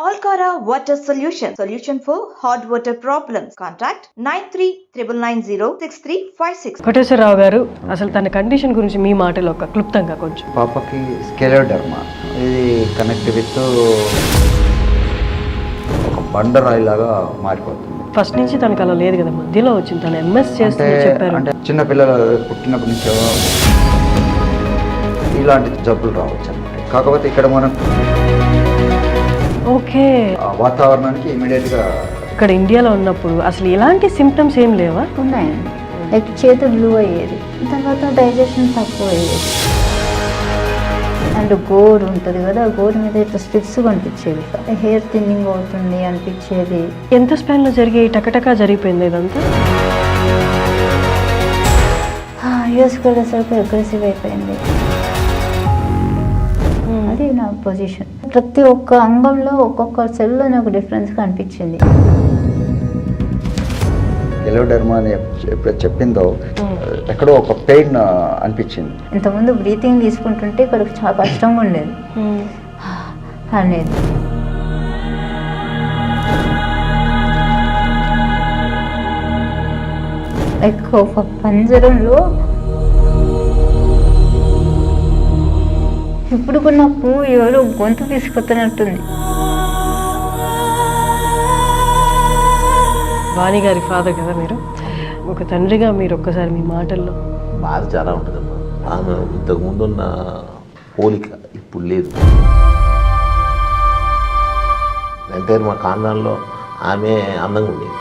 Alcara Water Solution for hot water problems. Contact 9399906356. Koteswararao గారు, అసలు తన కండిషన్ గురించి మీ మాటలో ఒక క్లుప్తంగా కొంచెం. పాపకి స్కెలోడర్మా, ఇది కనెక్ట్ విత్ ఒక బండరాయి లాగా మారిపోతుంది. ఫస్ట్ నుంచి తనకు అలా లేదు కదా, మధ్యలో వచ్చింది. తను ఎంఎస్ చేస్తే చెప్పారు. అంటే చిన్న పిల్లలు పుట్టినప్పటి నుంచి ఇలాంటి జబ్బులు రావచ్చు అన్నమాట. కాకపోతే ఇక్కడ మనం ఓకే వాతావరణానికి ఇమీడియట్గా ఇక్కడ ఇండియాలో ఉన్నప్పుడు అసలు ఇలాంటి సిమ్టమ్స్ ఏం లేవా? ఉన్నాయండి. లైక్ చేతి బ్లూ అయ్యేది, తర్వాత డైజెషన్ తక్కువ అయ్యేది, అండ్ గోరు ఉంటుంది కదా, గోరు మీద ఇట్లా స్ట్రిప్స్ కనిపించేది, హెయిర్ థిన్నింగ్ అవుతుంది అనిపించేది. ఎంత స్పాన్లో జరిగే టకటకా జరిగిపోయింది ఇదంతా? యూఎస్కి వెళ్ళేసరికి అగ్రెసివ్ అయిపోయింది. అది నా పొజిషన్. ప్రతి ఒక్క అంగంలో ఒక్కొక్క సెల్లో నాకు డిఫరెన్స్ కనిపించింది. స్కెలోడర్మా అని ఎప్పుడు చెప్పిందో ఎక్కడో ఒక పెయిన్ అనిపించింది. ఇంతకుముందు బ్రీతింగ్ తీసుకుంటుంటే ఇక్కడ చాలా కష్టంగా ఉండేది అనేది. లైక్ ఒక పంజరంలో ఇప్పుడు నాకు ఎవరో గొంతు తీసుకొస్తున్నట్టుంది. వాణి గారి ఫాదర్ కదా మీరు, ఒక తండ్రిగా మీరు ఒక్కసారి మీ మాటల్లో. బాధ చాలా ఉంటుందమ్మా. ఆమె ఇంతకు ముందున్న పోలిక ఇప్పుడు లేదు. అంటే మా కాండాల్లో ఆమె అందంగా ఉండేది.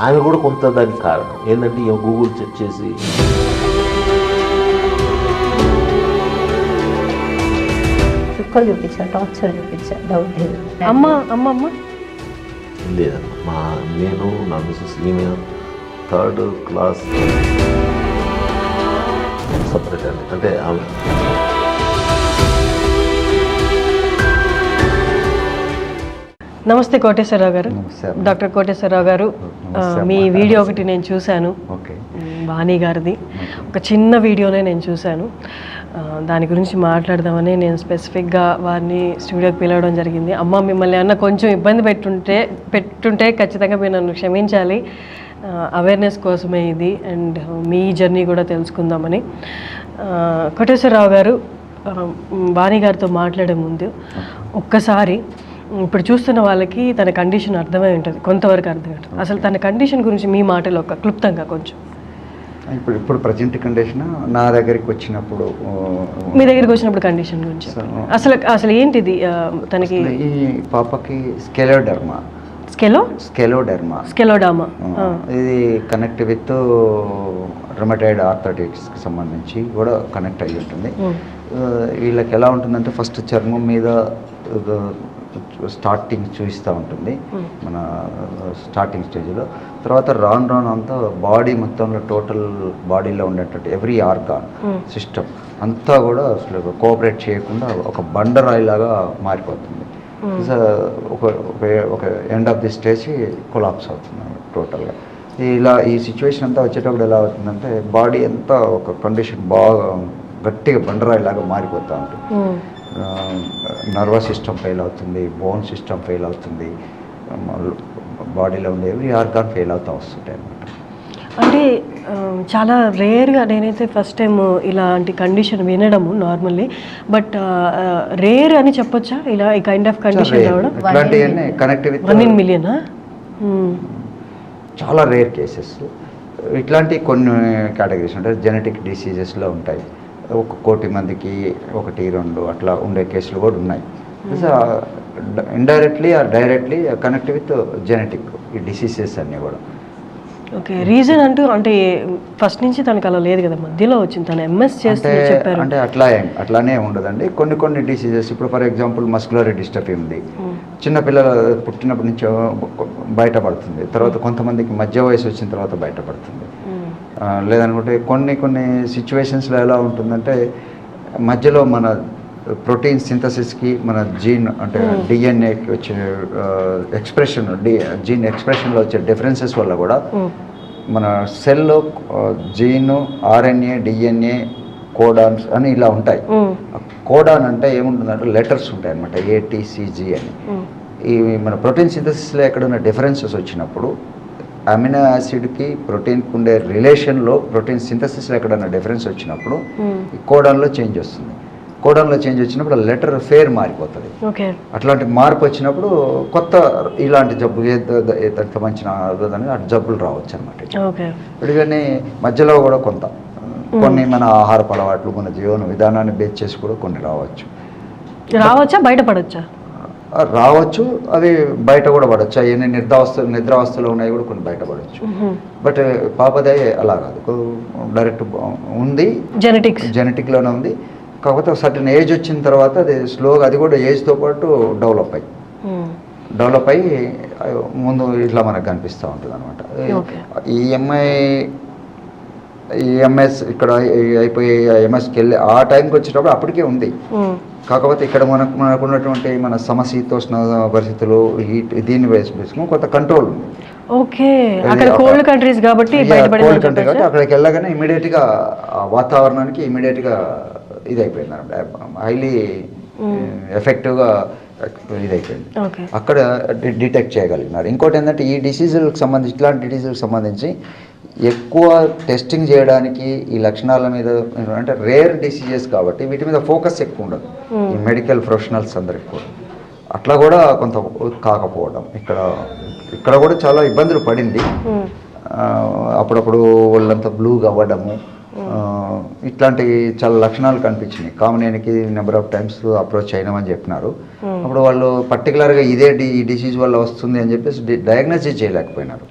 ఆమె కూడా కొంత దానికి కారణం ఏంటంటే గూగుల్ చెక్ చేసి చుక్కలు చూపించా, టార్చర్ చూపించా, డౌట్ లేదు. అమ్మ లేదమ్మా. నేను నా మిస్సెస్ ఈమె 3rd క్లాస్ సపరేట్ అండి. అంటే ఆమె నమస్తే కోటేశ్వరరావు గారు. డాక్టర్ కోటేశ్వరరావు గారు, మీ వీడియో ఒకటి నేను చూశాను, వాణి గారిది. ఒక చిన్న వీడియోనే నేను చూశాను. దాని గురించి మాట్లాడదామని నేను స్పెసిఫిక్గా వారిని స్టూడియోకి పిలవడం జరిగింది. అమ్మ, మిమ్మల్ని అన్న కొంచెం ఇబ్బంది పెట్టుంటే ఖచ్చితంగా మీరు నన్ను క్షమించాలి. అవేర్నెస్ కోసమే ఇది, అండ్ మీ జర్నీ కూడా తెలుసుకుందామని. కోటేశ్వరరావు గారు, వాణి గారితో మాట్లాడే ముందు ఒక్కసారి ఇప్పుడు చూస్తున్న వాళ్ళకి తన కండిషన్ అర్థమై ఉంటుంది, కొంతవరకు అర్థమై ఉంటుంది. అసలు తన కండిషన్ గురించి మీ మాటలో ఒక క్లుప్తంగా కొంచెం. ఇప్పుడు ప్రజెంట్ కండిషన్ నా దగ్గరికి వచ్చినప్పుడు, మీ దగ్గరికి వచ్చినప్పుడు కండిషన్ గురించి అసలు ఏంటిది తనకి? ఈ పాపకి స్కెలోడర్మా, స్కెలోడామా, ఇది కనెక్ట్ విత్ రుమటాయిడ్ ఆర్థరైటిస్కి సంబంధించి కూడా కనెక్ట్ అయ్యి ఉంటుంది. వీళ్ళకి ఎలా ఉంటుందంటే ఫస్ట్ చర్మం మీద స్టార్టింగ్ చూపిస్తూ ఉంటుంది మన స్టార్టింగ్ స్టేజ్లో. తర్వాత రాను అంతా బాడీ మొత్తంలో టోటల్ బాడీలో ఉండేటట్టు ఎవ్రీ ఆర్గాన్ సిస్టమ్ అంతా కూడా అసలు కోఆపరేట్ చేయకుండా ఒక బండరాయి లాగా మారిపోతుంది. ఒక end of the stage collapse అవుతుంది టోటల్గా. ఈ సిచ్యువేషన్ అంతా వచ్చేటప్పుడు ఎలా అవుతుందంటే బాడీ అంతా ఒక కండిషన్ బాగా గట్టిగా బండరాయి లాగా మారిపోతూ ఉంటుంది. నర్వస్ సిస్టమ్ ఫెయిల్ అవుతుంది, బోన్ సిస్టమ్ ఫెయిల్ అవుతుంది, బాడీలో ఉండే ఎవ్రీ ఆర్గాన్ ఫెయిల్ అవుతూ వస్తుంటాయి అన్నమాట. అంటే చాలా రేర్గా నేనైతే ఫస్ట్ టైం ఇలాంటి కండిషన్ వినడము నార్మల్లీ, బట్ రేర్ అని చెప్పొచ్చా ఇలా ఈ కైండ్ ఆఫ్ కండిషన్ రావడం? ఇట్లాంటివన్నీ కనెక్ట్ విత్ 1 in million చాలా రేర్ కేసెస్. ఇట్లాంటి కొన్ని కేటగిరీస్ ఉంటాయి, జెనెటిక్ డిసీజెస్లో ఉంటాయి. 1 కోటి మందికి 1, 2 అట్లా ఉండే కేసులు కూడా ఉన్నాయి. Indirectly or directly connect with genetic ఈ డిసీజెస్ అన్నీ కూడా. ఓకే, రీజన్ అంటే ఫస్ట్ నుంచి తనకు అలా లేదు కదా, మధ్యలో వచ్చింది. తను ఎంఎస్ చేస్తే చెప్పారు. అంటే అట్లానే ఉండదండి. కొన్ని డిసీజెస్, ఇప్పుడు ఫర్ ఎగ్జాంపుల్ మస్కులర్ డిస్ట్రఫీ ఉంది, చిన్నపిల్లలు పుట్టినప్పటి నుంచి బయటపడుతుంది, తర్వాత కొంతమందికి మధ్య వయసు వచ్చిన తర్వాత బయటపడుతుంది. లేదనుకుంటే కొన్ని సిచ్యువేషన్స్లో ఎలా ఉంటుందంటే మధ్యలో మన ప్రోటీన్ సింథసిస్కి మన జీన్ అంటే డిఎన్ఏకి వచ్చే జీన్ ఎక్స్ప్రెషన్లో వచ్చే డిఫరెన్సెస్ వల్ల కూడా మన సెల్లో జీను, ఆర్ఎన్ఏ, డిఎన్ఏ కోడాన్స్ అని ఇలా ఉంటాయి. కోడాన్ అంటే ఏముంటుందంటే లెటర్స్ ఉంటాయి అనమాట, ATCG అని. ఈ మన ప్రోటీన్ సింథసిస్లో ఎక్కడైనా డిఫరెన్సెస్ వచ్చినప్పుడు అమినో యాసిడ్కి ప్రోటీన్కి ఉండే రిలేషన్లో ప్రోటీన్ సింథసిస్లో ఎక్కడైనా డిఫరెన్స్ వచ్చినప్పుడు ఈ కోడాన్లో చేంజ్ వస్తుంది. కోడాన్లో చేంజ్ వచ్చినప్పుడు లెటర్ ఫేర్ మారిపోతుంది. అట్లాంటి మార్పు వచ్చినప్పుడు కొత్త ఇలాంటి జబ్బు ఎంత మంచి అటు జబ్బులు రావచ్చు అనమాట. కానీ మధ్యలో కూడా కొన్ని మన ఆహారపు అలవాట్లు, మన జీవన విధానాన్ని బేస్ చేసి కూడా కొన్ని రావచ్చా, బయటపడచ్చా? రావచ్చు, అవి బయట కూడా పడవచ్చు. అవన్నీ నిద్రావస్థలో ఉన్నాయి కూడా కొన్ని బయటపడవచ్చు. బట్ పాపదే అలా కాదు, డైరెక్ట్ ఉంది, జెనెటిక్లోనే ఉంది. కాకపోతే సర్టన్ ఏజ్ వచ్చిన తర్వాత అది స్లోగా, అది కూడా ఏజ్తో పాటు డెవలప్ అయ్యి ముందు ఇట్లా మనకు కనిపిస్తూ ఉంటుంది అనమాట. ఈ ఎంఎస్ ఇక్కడ అయిపోయి ఎంఎస్కి వెళ్ళి ఆ టైంకి వచ్చేటప్పుడు అప్పటికే ఉంది. కాకపోతే ఇక్కడ మనకు ఉన్నటువంటి మన సమశీతోష్ణ పరిస్థితులు, దీన్ని వేసుకుని కొంత కంట్రోల్ ఉంది. కోల్డ్ కంట్రీస్ కాబట్టి అక్కడికి వెళ్ళగానే ఇమీడియట్గా వాతావరణానికి ఇమీడియట్గా ఇది అయిపోయింది అనమాట, హైలీ ఎఫెక్టివ్గా ఇదైపోయింది. అక్కడ డిటెక్ట్ చేయగలిగినారు. ఇంకోటి ఏంటంటే ఈ డిసీజులకు సంబంధించి, ఇట్లాంటి డిసీజులకు సంబంధించి ఎక్కువ టెస్టింగ్ చేయడానికి ఈ లక్షణాల మీద, అంటే రేర్ డిసీజెస్ కాబట్టి వీటి మీద ఫోకస్ ఎక్కువ ఉండదు ఈ మెడికల్ ప్రొఫెషనల్స్ అందరికి కూడా. అట్లా కూడా కొంత కాకపోవడం, ఇక్కడ కూడా చాలా ఇబ్బందులు పడింది. అప్పుడప్పుడు వాళ్ళంతా బ్లూగా అవ్వడము, ఇట్లాంటి చాలా లక్షణాలు కనిపించినాయి. కామనేనికి నెంబర్ ఆఫ్ టైమ్స్ అప్రోచ్ అయినామని చెప్పినారు. అప్పుడు వాళ్ళు పర్టికులర్గా ఈ డిసీజ్ వల్ల వస్తుంది అని చెప్పేసి డయాగ్నోసిస్ చేయలేకపోయినారు.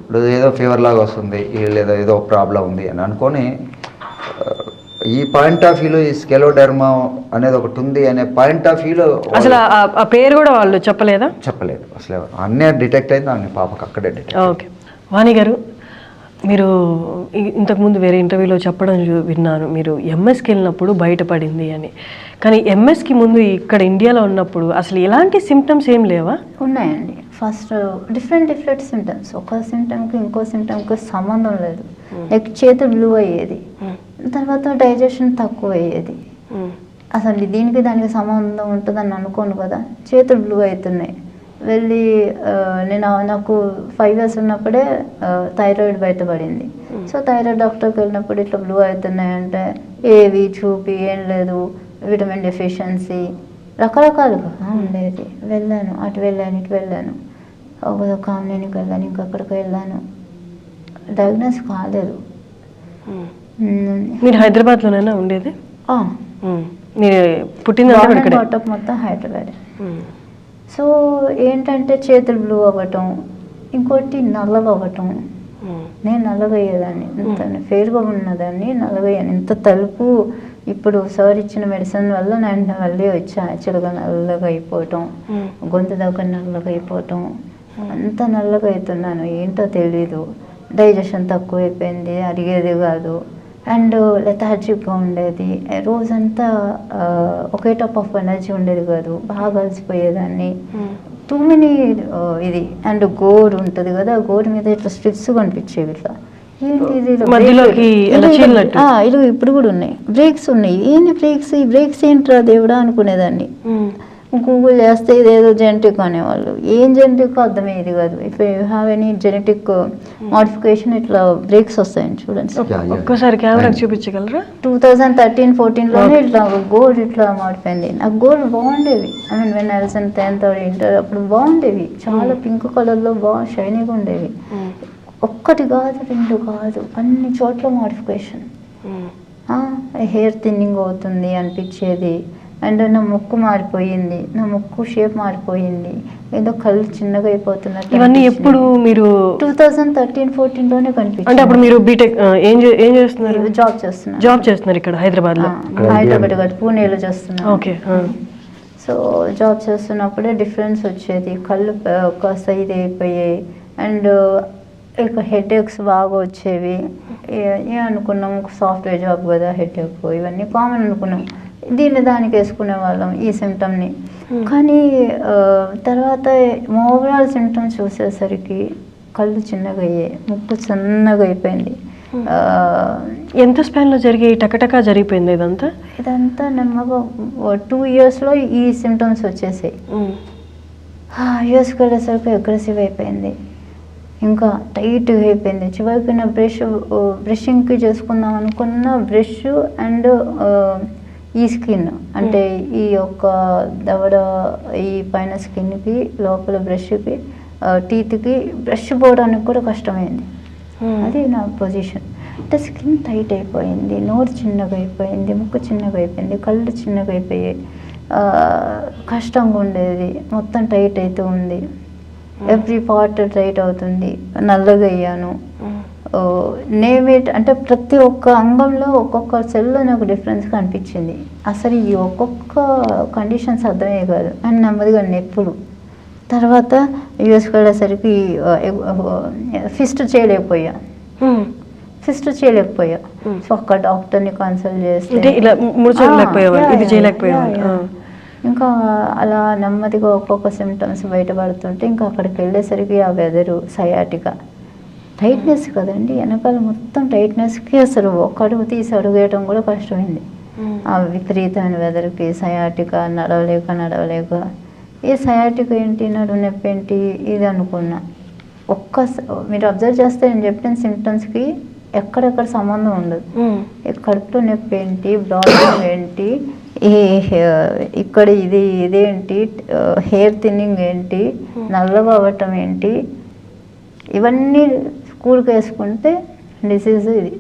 ఇప్పుడు ఏదో ఫీవర్ లాగా వస్తుంది, లేదా ఏదో ప్రాబ్లం ఉంది అని అనుకొని, ఈ పాయింట్ ఆఫ్ వ్యూలో ఈ స్కెలోడెర్మా అనేది ఒకటి ఉంది అనే పాయింట్ ఆఫ్ వ్యూలో అసలు ఆ పేరు కూడా వాళ్ళు చెప్పలేదు అసలు. అన్నీ డిటెక్ట్ అయింది, అన్ని పాపకు అక్కడే డిటెక్ట్. వాణి గారు, మీరు ఇంతకుముందు వేరే ఇంటర్వ్యూలో చెప్పడం విన్నాను, మీరు ఎంఎస్కి వెళ్ళినప్పుడు బయటపడింది అని. కానీ ఎంఎస్కి ముందు ఇక్కడ ఇండియాలో ఉన్నప్పుడు అసలు ఎలాంటి సిమ్టమ్స్ ఏం లేవా? ఉన్నాయండి. ఫస్ట్ డిఫరెంట్ సిమ్టమ్స్, ఒక సిమ్టమ్కి ఇంకో సిమ్టమ్కి సంబంధం లేదు. లైక్ చేతులు బ్లూ అయ్యేది, తర్వాత డైజెషన్ తక్కువ అయ్యేది. అసలు దీనికి దానికి సంబంధం ఉంటుందని అనుకోను కదా. చేతులు బ్లూ అవుతున్నాయి. వెళ్ళి నాకు 5 years ఉన్నప్పుడే థైరాయిడ్ బయటపడింది. సో థైరాయిడ్ డాక్టర్కి వెళ్ళినప్పుడు ఇట్లా బ్లూ అవుతున్నాయంటే ఏవి చూపి ఏం లేదు, విటమిన్ డెఫిషియన్సీ రకరకాలుగా ఉండేది. వెళ్ళాను, అటు వెళ్ళాను, ఇటు వెళ్ళాను, ఒక కామినేనికి వెళ్ళాను, ఇంకొకరికి వెళ్ళాను, డయాగ్నోస్ కాలేదు. మీరు హైదరాబాద్లోనైనా ఉండేది? మీరు పుట్టింది మొత్తం హైదరాబాద్. సో ఏంటంటే చేతులు బ్లూ అవ్వటం, ఇంకోటి నల్లగా అవ్వటం. నేను నల్లగా అయ్యేదాన్ని, ఇంత ఫేర్గా ఉన్నదాన్ని నల్లగా అయ్యాను. ఇంత తలుపు ఇప్పుడు సార్ ఇచ్చిన మెడిసిన్ వల్ల నేను మళ్ళీ వచ్చా. యాక్చువల్గా నల్లగా అయిపోవటం, గొంతు దగ్గర నల్లగా అయిపోవటం, అంత నల్లగా అవుతున్నాను. ఏంటో తెలీదు. డైజెషన్ తక్కువ అయిపోయింది, అరిగేది కాదు, అండ్ లెథార్జిక్గా ఉండేది. రోజంతా ఒకే టైప్ ఆఫ్ ఎనర్జీ ఉండేది కాదు, బాగా అలసిపోయేదాన్ని. టూ మెనీ ఇది అండ్ గోరు ఉంటుంది కదా, గోరు మీద ఇట్లా స్ట్రిప్స్ కనిపించేవి. ఇట్లా ఇల్లు ఇప్పుడు కూడా ఉన్నాయి, బ్రేక్స్ ఉన్నాయి. ఏంటి బ్రేక్స్, ఈ బ్రేక్స్ ఏంట్రా దేవుడా అనుకునేదాన్ని. గూగుల్ చేస్తే ఇదేదో జెనెటిక్ అనేవాళ్ళు. ఏం జెనెటిక్ అర్థమయ్యేది కాదు. If you have any genetic modification ఇట్లా బ్రేక్స్ వస్తాయని చూడండి. ఒక్కసారి కెమెరా చూపించగలరా? 2013-14లోనే ఇట్లా గోల్డ్ ఇట్లా మాడిపోయింది. నాకు గోల్డ్ బాగుండేవి. I mean when I was in 10th or inter అప్పుడు బాగుండేవి. చాలా పింక్ కలర్లో బాగా షైనీగా ఉండేవి. ఒక్కటి కాదు, 2 కాదు, అన్ని చోట్ల మోడిఫికేషన్. హెయిర్ థిన్నింగ్ అవుతుంది అనిపించేది. అండ్ నా ముక్కు మారిపోయింది, నా ముక్కు షేప్ మారిపోయింది, ఏదో కళ్ళు చిన్నగా అయిపోతున్నట్టు. ఇవన్నీ ఎప్పుడు మీరు 2013-14లోనే కనిపించింది. అంటే అప్పుడు మీరు బీటెక్ ఏం చేస్తున్నారు? జాబ్ చేస్తున్నారు ఇక్కడ హైదరాబాద్లో కాదు, పూణేలో చేస్తున్నాను. ఓకే. సో జాబ్ చేస్తున్నప్పుడే డిఫరెన్స్ వచ్చేది. కళ్ళు కాస్త ఇది అయిపోయాయి అండ్ ఇక హెడేక్స్ బాగా వచ్చేవి. అనుకున్నాం సాఫ్ట్వేర్ జాబ్ కదా, హెడేక్ ఇవన్నీ కామన్ అనుకున్నాం. దానికి వేసుకునే వాళ్ళం ఈ సిమ్టమ్ని. కానీ తర్వాత ఓవరాల్ సిమ్టమ్స్ చూసేసరికి కళ్ళు చిన్నగా అయ్యాయి, ముక్కు సన్నగా అయిపోయింది, ఎంత స్పాన్లో జరిగాయి? టకటకా జరిగిపోయింది ఇదంతా? ఇదంతా నెమ్మగా 2 yearsలో ఈ సిమ్టమ్స్ వచ్చేసాయి. యూఎస్కి వెళ్ళేసరికి అగ్రెసివ్ అయిపోయింది, ఇంకా టైట్గా అయిపోయింది. చివరికి నా బ్రషింగ్కి చేసుకుందాం అనుకున్న బ్రష్ అండ్ ఈ స్కిన్ అంటే ఈ యొక్క దవడ ఈ పైన స్కిన్కి లోపల బ్రష్కి టీత్కి బ్రష్ పోవడానికి కూడా కష్టమైంది. అది నా పొజిషన్. అంటే స్కిన్ టైట్ అయిపోయింది, నోరు చిన్నగా అయిపోయింది, ముక్కు చిన్నగా అయిపోయింది, కళ్ళు చిన్నగా అయిపోయాయి, కష్టంగా ఉండేది, మొత్తం టైట్ అవుతూ ఉంది, ఎవ్రీ పార్ట్ టైట్ అవుతుంది, నల్లగా అయ్యాను. నేమేట్ అంటే ప్రతి ఒక్క అంగంలో ఒక్కొక్క సెల్లో నాకు డిఫరెన్స్ కనిపించింది. అసలు ఈ ఒక్కొక్క కండిషన్స్ అర్థమయ్యే కాదు. అండ్ నెమ్మదిగా నొప్పులు. తర్వాత యూఎస్కి వెళ్ళేసరికి ఫిస్ట్ చేయలేకపోయా. సో అక్కడ డాక్టర్ని కన్సల్ట్ చేస్తే ఇంకా అలా నెమ్మదిగా ఒక్కొక్క సిమ్టమ్స్ బయటపడుతుంటే ఇంకా అక్కడికి వెళ్ళేసరికి ఆ వెదరు సయాటికా టైట్నెస్ కదండి, వెనకాల మొత్తం టైట్నెస్కి అసలు ఒక అడుగు తీసి అడుగేయటం కూడా కష్టమైంది. ఆ విపరీతమైన వెదర్కి సయాటికా నడవలేక ఏ సయాటికా ఏంటి, నడుము నొప్పి ఏంటి ఇది అనుకున్నా. మీరు అబ్జర్వ్ చేస్తే నేను చెప్పిన సిమ్టమ్స్కి ఎక్కడెక్కడ సంబంధం ఉండదు. కడుపులో నొప్పి ఏంటి, బ్లాడింగ్ ఏంటి, ఇక్కడ ఇదేంటి, హెయిర్ థిన్నింగ్ ఏంటి, నల్లగా అవ్వటం ఏంటి, ఇవన్నీ స్కూల్కి వేసుకుంటే డిసీజ్ ఇది.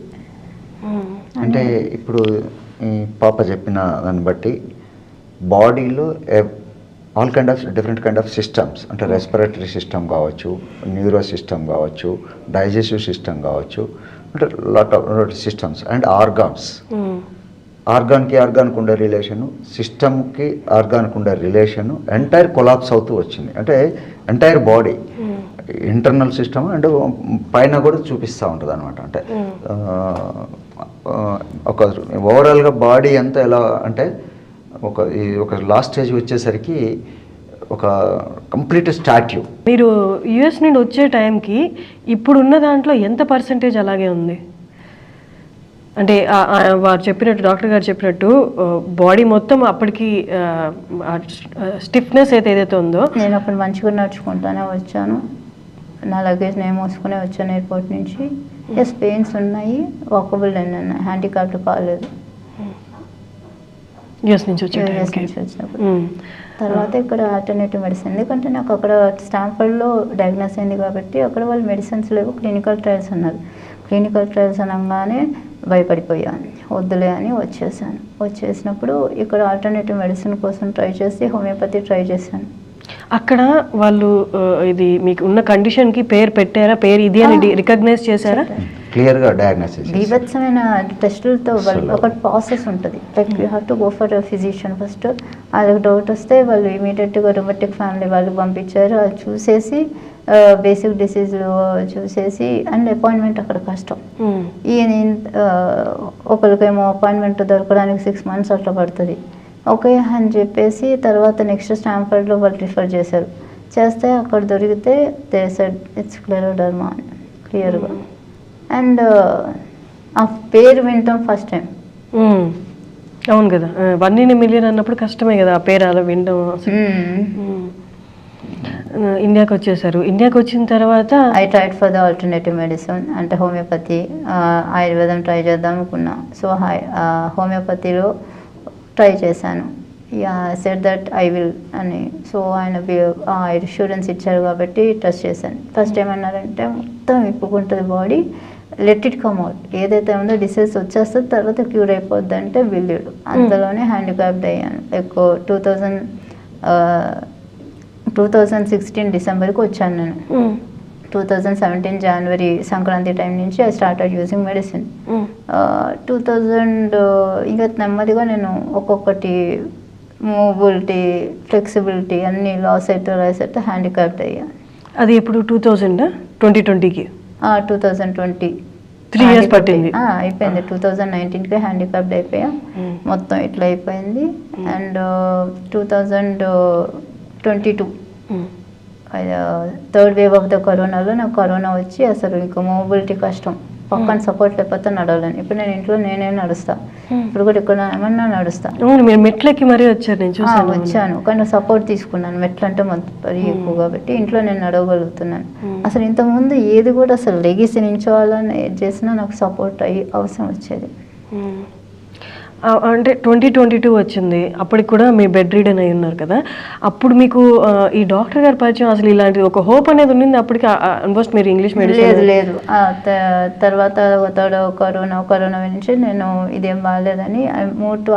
అంటే ఇప్పుడు ఈ పాప చెప్పిన దాన్ని బట్టి బాడీలో all kind of different kind of systems అంటే రెస్పిరేటరీ సిస్టమ్ కావచ్చు, న్యూరో సిస్టమ్ కావచ్చు, డైజెస్టివ్ సిస్టమ్ కావచ్చు, అంటే lot of systems and organs. ఆర్గాన్కి ఉండే రిలేషను, సిస్టమ్కి ఆర్గాన్కి ఉండే రిలేషను ఎంటైర్ కొలాప్స్ అవుతూ వచ్చింది. అంటే entire body internal system and పైన కూడా చూపిస్తూ ఉంటుంది అనమాట. అంటే ఒక ఓవరాల్గా బాడీ అంతా ఎలా అంటే ఒక లాస్ట్ స్టేజ్ వచ్చేసరికి ఒక కంప్లీట్ స్టాట్యూ. మీరు యుఎస్ నుండి వచ్చే టైంకి ఇప్పుడున్న దాంట్లో ఎంత పర్సెంటేజ్ అలాగే ఉంది? అంటే వారు చెప్పినట్టు, డాక్టర్ గారు చెప్పినట్టు బాడీ మొత్తం అప్పటికి స్టిఫ్నెస్ ఏదైతే ఉందో. నేను అప్పుడు మంచిగా నడుచుకుంటానే వచ్చాను, నా లగేజ్ నేను మోసుకునే వచ్చాను ఎయిర్పోర్ట్ నుంచి. పెయిన్స్ ఉన్నాయి, వాకబుల్ ఉన్నాయి, హ్యాండిక్యాప్డ్ కాలేదు యూఎస్ నుంచి వచ్చినప్పుడు. తర్వాత ఇక్కడ ఆల్టర్నేటివ్ మెడిసిన్, ఎందుకంటే నాకు అక్కడ స్టాన్ఫర్డ్లో డయాగ్నోస్ అయింది కాబట్టి అక్కడ వాళ్ళు మెడిసిన్స్ లేవు, క్లినికల్ ట్రయల్స్ అన్నారు. క్లినికల్ ట్రయల్స్ అనగానే భయపడిపోయాను, వద్దులే అని వచ్చేసినప్పుడు ఇక్కడ ఆల్టర్నేటివ్ మెడిసిన్ కోసం ట్రై చేసి హోమియోపతి ట్రై చేశాను. అక్కడ వాళ్ళు ఇది మీకు ఉన్న కండిషన్కి పేరు పెట్టారా? పేరు ఇది అని రికగ్నైజ్ చేశారా? క్లియర్గా డయాగ్నోసిస్. బీభత్సమైన టెస్టులతో ఒక ప్రాసెస్ ఉంటుంది. Like you have to go for physician first. వాళ్ళకి డౌట్ వస్తే వాళ్ళు ఇమీడియట్గా రొబోటిక్ ఫ్యామిలీ వాళ్ళు పంపించారు. అది చూసేసి బేసిక్ డిసీజ్లు చూసేసి అండ్ అపాయింట్మెంట్ అక్కడ కష్టం. ఈయన ఒకరికేమో అపాయింట్మెంట్ దొరకడానికి 6 months అట్లా పడుతుంది. ఓకే అని చెప్పేసి తర్వాత నెక్స్ట్ స్టాన్ఫర్డ్లో వాళ్ళు రిఫర్ చేస్తే అక్కడ దొరికితే దే సెడ్ ఇట్స్ స్క్లెరోడర్మా అని క్లియర్గా. అండ్ ఆ పేరు వింటాం ఫస్ట్ టైం. అవును కదా, 1 in a million అన్నప్పుడు కష్టమే కదా ఆ పేరు అలా వినడం. ఇండియాకి వచ్చేసారు. ఇండియాకి వచ్చిన తర్వాత I tried for the alternative medicine, అంటే హోమియోపతి, ఆయుర్వేదం ట్రై చేద్దాం అనుకున్నా. సో హోమియోపతిలో ట్రై చేశాను. సెడ్ దట్ ఐ విల్ అని. సో ఆయన ఇన్సూరెన్స్ ఇచ్చారు కాబట్టి ట్రస్ట్ చేశాను. ఫస్ట్ ఏమన్నారంటే మొత్తం విప్పుకుంటుంది body, let it come out, ఏదైతే ఉందో డిసీజ్ వచ్చేస్తుంది తర్వాత క్యూర్ అయిపోద్ది అంటే బిల్లుడు. అంతలోనే హ్యాండిక్యాప్డ్ అయ్యాను. ఎక్కువ 2016 డిసెంబర్కి వచ్చాను నేను. 2017 జనవరి సంక్రాంతి టైం నుంచి ఐ స్టార్టెడ్ యూజింగ్ మెడిసిన్. 2000 ఇంకా నెమ్మదిగా నేను ఒక్కొక్కటి మూవబిలిటీ, ఫ్లెక్సిబిలిటీ అన్నీ లాస్ అయితే హ్యాండిక్యాప్డ్ అయ్యాను. అది ఇప్పుడు 2020కి 2020 3 years పట్టింది. అయిపోయింది. 2019కి హ్యాండిక్యాప్డ్ అయిపోయా, మొత్తం ఇట్లా అయిపోయింది. And 2022 third wave of the కరోనాలో నాకు కరోనా వచ్చి అసలు ఇంకా మొబిలిటీ కష్టం. పక్కన సపోర్ట్ లేకపోతే నడవలేను. ఇప్పుడు నేను ఇంట్లో నేనే నడుస్తా, ఇప్పుడు కూడా ఇక్కడ ఏమన్నా నడుస్తా. మీరు మెట్లకి మరీ వచ్చారు, నేను చూసాను. వచ్చాను కానీ సపోర్ట్ తీసుకున్నాను. మెట్లు అంటే మరీ ఎక్కువ కాబట్టి ఇంట్లో నేను నడవగలుగుతున్నాను. అసలు ఇంతకుముందు ఏది కూడా అసలు లెగిసి నించోవాలని ఏది చేసినా నాకు సపోర్ట్ అయ్యి అవసరం వచ్చేది. అంటే 2022 వచ్చింది, అప్పటికి కూడా మీ బెడ్ రీడన్ అయి ఉన్నారు కదా. అప్పుడు మీకు ఈ డాక్టర్ గారి పరిచయం, అసలు ఇలాంటి ఒక హోప్ అనేది ఉండింది అప్పటికి? ఆల్మోస్ట్ మీరు ఇంగ్లీష్ మెడిసిన్ లేదు. తర్వాత కరోనా నుంచి నేను ఇదేం బాగాలేదని move to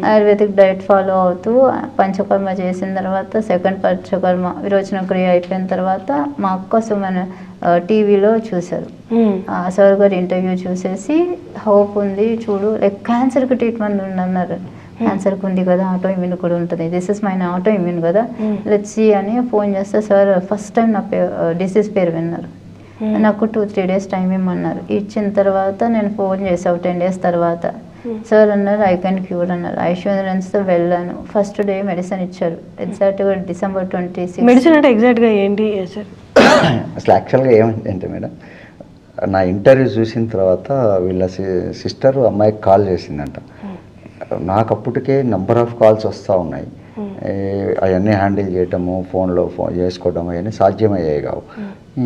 ayurvedic diet follow అవుతూ పంచకర్మ చేసిన తర్వాత, సెకండ్ పంచకర్మ విరోచన క్రియ అయిపోయిన తర్వాత మా అక్క సుమన్ టీవీలో చూశారు. సార్ గారు ఇంటర్వ్యూ చూసేసి హోప్ ఉంది చూడు, లైక్ క్యాన్సర్కి ట్రీట్మెంట్ ఉందన్నారు. క్యాన్సర్కి ఉంది కదా, ఆటో ఇమ్యూన్ కూడా ఉంటుంది, this is mine autoimmune కదా, లెట్స్ సీ అని ఫోన్ చేస్తే సార్ ఫస్ట్ టైం నా డిసీజ్ పేరు విన్నారు. నాకు 2-3 days టైం ఇమ్మన్నారు. ఇచ్చిన తర్వాత నేను ఫోన్ చేసాను 10 days తర్వాత. సార్ అన్నారు ఐ కెన్ క్యూర్ అన్నారు. ఐష్యూరెన్స్తో వెళ్ళాను. ఫస్ట్ డే మెడిసిన్ ఇచ్చారు. ఎగ్జాక్ట్గా December 26. మెడిసిన్ అంటే ఎగ్జాక్ట్గా ఏంటి సార్? అసలు యాక్చువల్గా ఏమంటే మేడం, నా ఇంటర్వ్యూ చూసిన తర్వాత వీళ్ళ సిస్టర్ అమ్మాయికి కాల్ చేసిందంట. నాకు అప్పటికే నెంబర్ ఆఫ్ కాల్స్ వస్తూ ఉన్నాయి. అవన్నీ హ్యాండిల్ చేయటము, ఫోన్ చేసుకోవడం అవన్నీ సాధ్యమయ్యాయి కావు.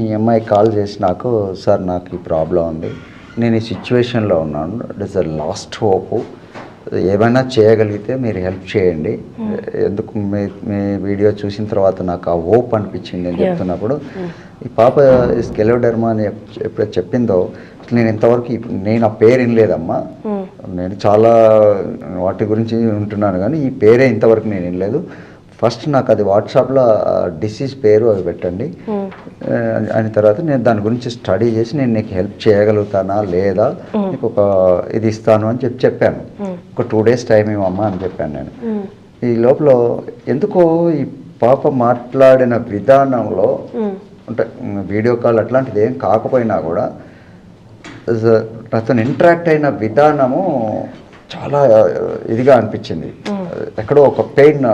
ఈ అమ్మాయికి కాల్ చేసి నాకు, సార్ నాకు ఈ ప్రాబ్లం ఉంది, నేను ఈ సిచ్యువేషన్లో ఉన్నాను, it is the last hope, ఏమైనా చేయగలిగితే మీరు హెల్ప్ చేయండి. ఎందుకు మీ వీడియో చూసిన తర్వాత నాకు ఆ హోప్ అనిపించింది అని చెప్తున్నప్పుడు, ఈ పాప స్కెలోడెర్మా అని ఎప్పుడైతే చెప్పిందో, నేను ఇంతవరకు నేను ఆ పేరు వినలేదమ్మా. నేను చాలా వాటి గురించి ఉంటున్నాను కానీ ఈ పేరే ఇంతవరకు నేను వినలేదు. ఫస్ట్ నాకు అది వాట్సాప్లో డిసీజ్ పేరు అది పెట్టండి అని, తర్వాత నేను దాని గురించి స్టడీ చేసి నేను నీకు హెల్ప్ చేయగలుగుతానా లేదా, నీకు ఒక ఇది ఇస్తాను అని చెప్పాను. ఒక 2 days టైం ఇవ్వమ్మా అని చెప్పాను నేను. ఈ లోపల ఎందుకో ఈ పాప మాట్లాడిన విధానంలో, అంటే వీడియో కాల్ అట్లాంటిది ఏం కాకపోయినా కూడా అతను ఇంటరాక్ట్ అయిన విధానము చాలా ఇదిగా అనిపించింది. ఎక్కడో ఒక పెయిన్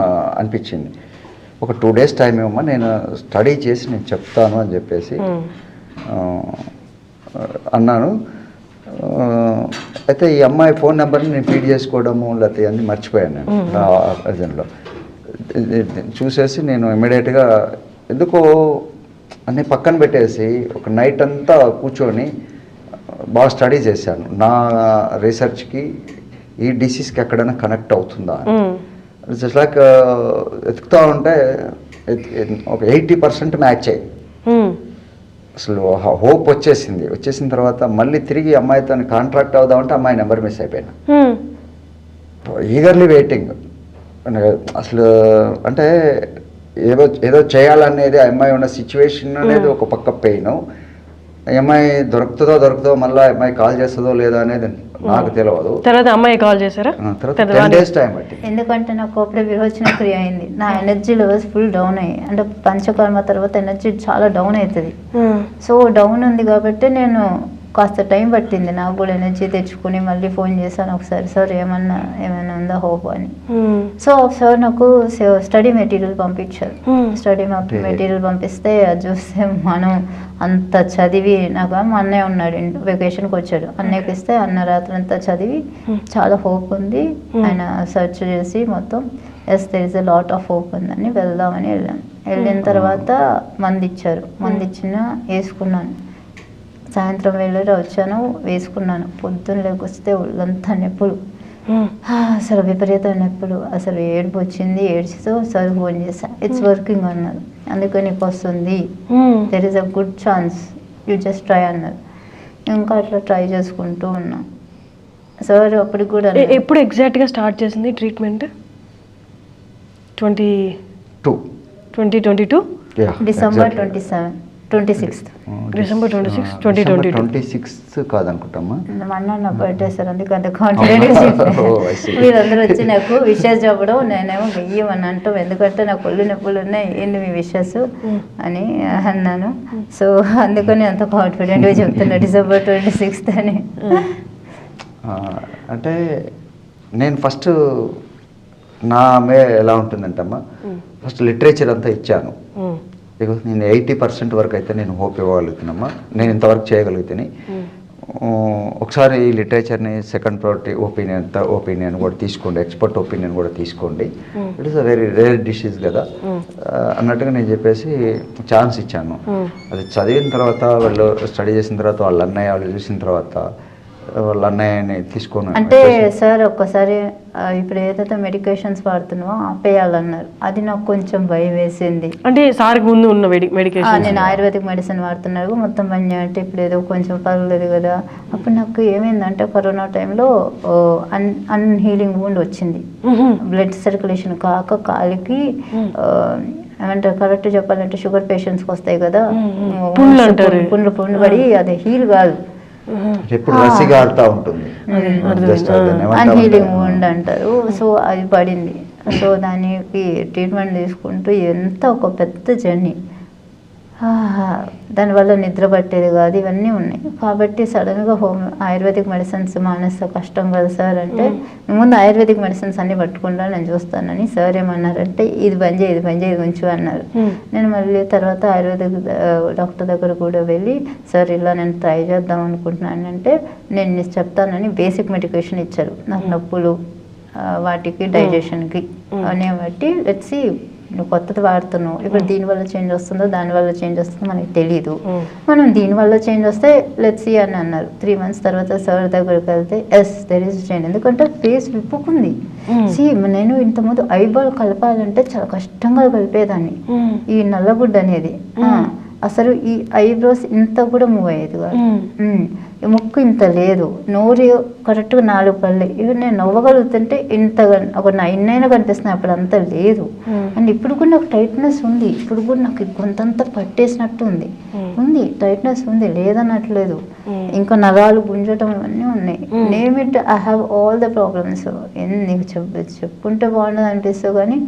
అనిపించింది. ఒక 2 days టైం ఇవ్వమ్మా, నేను స్టడీ చేసి నేను చెప్తాను అని చెప్పేసి అన్నాను. అయితే ఈ అమ్మాయి ఫోన్ నెంబర్ని నేను ఫీడ్ చేసుకోవడము లేకపోతే అన్నీ మర్చిపోయాను నేను నా అర్జెంట్లో. చూసేసి నేను ఇమ్మీడియట్గా ఎందుకో అన్నీ పక్కన పెట్టేసి ఒక నైట్ అంతా కూర్చొని బాగా స్టడీ చేశాను. నా రీసెర్చ్కి ఈ డిసీజ్కి ఎక్కడైనా కనెక్ట్ అవుతుందా అని. జస్ట్ లైక్ వెతుకుతూ ఉంటే ఒక 80% మ్యాచ్ అయ్యి అసలు హోప్ వచ్చేసిన తర్వాత మళ్ళీ తిరిగి అమ్మాయితో కాంట్రాక్ట్ అవుదామంటే అమ్మాయి నెంబర్ మిస్ అయిపోయాను. Eagerly waiting. అసలు అంటే ఏదో చేయాలనేది, ఆ అమ్మాయి ఉన్న సిచ్యువేషన్ అనేది ఒక పక్క పెయిన్, అమ్మాయి దొరుకుతుందో మళ్ళీ అమ్మాయి కాల్ చేస్తుందో లేదో అనేది నాకు తెలియదు. తర్వాత అమ్మాయి కాల్ చేశారా? తర్వాత 10 days టైం పట్టి. ఎందుకంటే నాకు అప్పుడే విరోచన క్రియ అయింది. నా ఎనర్జీ లెవెల్స్ ఫుల్ డౌన్ అయ్యాయి. అంటే పంచకర్మ తర్వాత ఎనర్జీ చాలా డౌన్ అవుతుంది. సో డౌన్ ఉంది కాబట్టి నేను కాస్త టైం పట్టింది నాకు కూడా ఎనర్జీ తెచ్చుకుని మళ్ళీ ఫోన్ చేశాను ఒకసారి, సార్ ఏమైనా ఉందా హోప్ అని. సో సార్ నాకు స్టడీ మెటీరియల్ పంపించారు. స్టడీ మెటీరియల్ పంపిస్తే అది చూస్తే మనం అంత చదివి, నాకు మా అన్నయ్య ఉన్నాడు, వెకేషన్కి వచ్చాడు, అన్నయ్యకి ఇస్తే అన్న రాత్రి అంతా చదివి చాలా హోప్ ఉంది ఆయన సెర్చ్ చేసి మొత్తం yes there is a lot of hope ఉందని వెళ్దామని వెళ్ళాను. వెళ్ళిన తర్వాత మంది ఇచ్చారు. మంది ఇచ్చిన వేసుకున్నాను. సాయంత్రం వేళ వచ్చాను, వేసుకున్నాను. పొద్దున్న లేకొస్తే ఒళ్ళంతా నొప్పులు, అసలు విపరీతమైన నొప్పులు, అసలు ఏడుపు వచ్చింది. ఏడ్చుతూ సార్ ఫోన్ చేశా, ఇట్స్ వర్కింగ్ అన్నారు, అందుకని నీకు వస్తుంది, there is a good chance, you just try అన్నారు. ఇంకా అట్లా ట్రై చేసుకుంటూ ఉన్నాం. సార్ అప్పటికి కూడా ఎప్పుడు ఎగ్జాక్ట్గా స్టార్ట్ చేసింది ట్రీట్మెంట్? 2022 December 26th. December 26, 2022. 26 కాదనుకుంటామా, మొన్న నా బర్త్డే సార్, అందుకు అంత కాన్ఫిడెంట్గా మీరందరూ వచ్చి నాకు విషెస్ చెప్పడం, నేనేమో వెయ్యమని అంటాం, ఎందుకంటే నాకు ఒళ్ళు నొప్పులు ఉన్నాయి, ఏంటి మీ విషెస్ అని అన్నాను. సో అందుకని అంత కాన్ఫిడెంట్గా చెప్తున్నా December 26th అని. అంటే నేను ఫస్ట్ నా ఎలా ఉంటుందంటమ్మా, ఫస్ట్ లిటరేచర్ అంతా ఇచ్చాను. బికాస్ నేను 80% వరకు అయితే నేను హోప్ ఇవ్వగలుగుతున్నామ్మా, నేను ఇంతవరకు చేయగలుగుతాను. ఒకసారి ఈ లిటరేచర్ని సెకండ్ ప్రయారిటీ ఒపీనియన్ కూడా తీసుకోండి, ఎక్స్పర్ట్ ఒపీనియన్ కూడా తీసుకోండి, it is a very rare disease కదా అన్నట్టుగా నేను చెప్పేసి ఛాన్స్ ఇచ్చాను. అది చదివిన తర్వాత వాళ్ళు స్టడీ చేసిన తర్వాత వాళ్ళ అన్నయ్య వాళ్ళు చూసిన తర్వాత వాళ్ళ అన్నయ్యని తీసుకొని అంటే సార్ ఒక్కసారి ఇప్పుడు ఏదైతే మెడికేషన్స్ వాడుతున్నావో ఆపేయాలన్నారు. అది నాకు కొంచెం భయం వేసింది. అంటే సార్కి ముందు ఉన్న మెడికేషన్ నేను ఆయుర్వేదిక్ మెడిసిన్ వాడుతున్నారు మొత్తం పని అంటే ఇప్పుడు ఏదో కొంచెం పర్వాలేదు కదా. అప్పుడు నాకు ఏమైందంటే కరోనా టైంలో అన్హీలింగ్ వూండ్ వచ్చింది. బ్లడ్ సర్క్యులేషన్ కాక కాలికి ఏమంటారు కరెక్ట్ చెప్పాలంటే షుగర్ పేషెంట్స్కి వస్తాయి కదా, పుండ్లు పడి అది హీల్ కాదు, ఎప్పుడు రసిగా ఆడుతూ ఉంటుంది, అన్హీలింగ్ వూండ్ అంటారు. సో అది పడింది. సో దానికి ట్రీట్మెంట్ తీసుకుంటూ ఎంత ఒక పెద్ద జర్నీ, దానివల్ల నిద్ర పట్టేది కాదు, ఇవన్నీ ఉన్నాయి. కాబట్టి సడన్గా ఆయుర్వేదిక్ మెడిసిన్స్ మానేస్తే కష్టం కదా సార్ అంటే, ముందు ఆయుర్వేదిక్ మెడిసిన్స్ అన్ని పట్టుకుంటా నేను చూస్తానని సార్ ఏమన్నారంటే ఇది బంద్ చేయి ఉంచు అన్నారు. నేను మళ్ళీ తర్వాత ఆయుర్వేదిక్ డాక్టర్ దగ్గర కూడా వెళ్ళి సార్ ఇలా నేను ట్రై చేద్దాం అనుకుంటున్నాను అంటే నేను చెప్తానని బేసిక్ మెడికేషన్ ఇచ్చారు. నాకు నొప్పులు వాటికి డైజెషన్కి అనే బట్టి లెట్స్ సీ నువ్వు కొత్తది వాడుతున్నావు, ఇప్పుడు దీనివల్ల చేంజ్ వస్తుందో దానివల్ల చేంజ్ వస్తుందో మనకి తెలియదు, మనం దీనివల్ల చేంజ్ వస్తే లెట్స్ సీ అని అన్నారు. 3 months తర్వాత సార్ దగ్గరికి వెళ్తే ఎస్ దెర్ ఈస్ చేంజ్, ఎందుకంటే ఫేస్ విప్పుకుంది. నేను ఇంతకుముందు ఐబాల్ కలపాలంటే చాలా కష్టంగా కలిపేదాన్ని, ఈ నల్లగుడ్డ అనేది అసలు ఈ ఐబ్రోస్ ఇంత కూడా మూవ్ అయ్యేది కాదు, ముక్కు ఇంత లేదు, నోరు కరెక్ట్గా 4 పళ్ళు, ఇవి నేను నవ్వగలుగుతుంటే ఇంతగా ఒక 9 అయినా కనిపిస్తున్నాయి, అప్పుడు అంత లేదు. అండ్ ఇప్పుడు కూడా నాకు టైట్నెస్ ఉంది, ఇప్పుడు కూడా నాకు గొంతంతా పట్టేసినట్టు ఉంది టైట్నెస్ ఉంది, లేదన్నట్లేదు. ఇంకా నరాలు గుంజటం ఇవన్నీ ఉన్నాయి. Name it I have all the problems. నీకు చెప్పుకుంటే బాగుండదు అనిపిస్తుంది, కానీ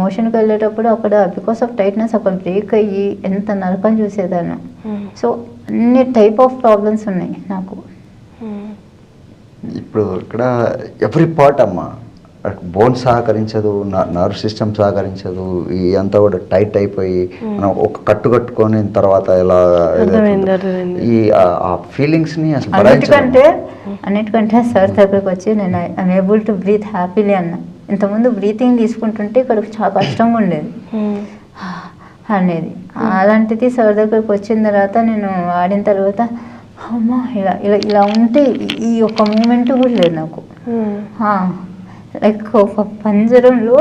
మోషన్కి వెళ్ళేటప్పుడు అక్కడ బికాస్ ఆఫ్ టైట్నెస్ అక్కడ బ్రేక్ అయ్యి ఎంత నరకం చూసేదాన్ని. సో అన్ని టైప్ ఆఫ్ ప్రాబ్లమ్స్ ఉన్నాయి నాకు. ఇప్పుడు ఇక్కడ ఎవ్రీ పార్ట్ అమ్మా, బోన్ సహకరించదు, నర్వ్ సిస్టమ్ సహకరించదు, ఈ అంతా కూడా టైట్ అయిపోయి మనం ఒక కట్టుకొని తర్వాత ఎలా ఈ ఆ ఫీలింగ్స్ని అసలు అన్నిటికంటే సార్ దగ్గరకు వచ్చి నేను I'm able to breathe happily అన్నా. ఇంతకుముందు బ్రీతింగ్ తీసుకుంటుంటే ఇక్కడ చాలా కష్టంగా ఉండేది అనేది. అలాంటిది సార్ దగ్గరకు వచ్చిన తర్వాత నేను ఆడిన తర్వాత అమ్మా ఇలా ఉంటే ఈ ఒక్క మూమెంట్ కూడా లేదు నాకు. లైక్ ఒక పంజరంలో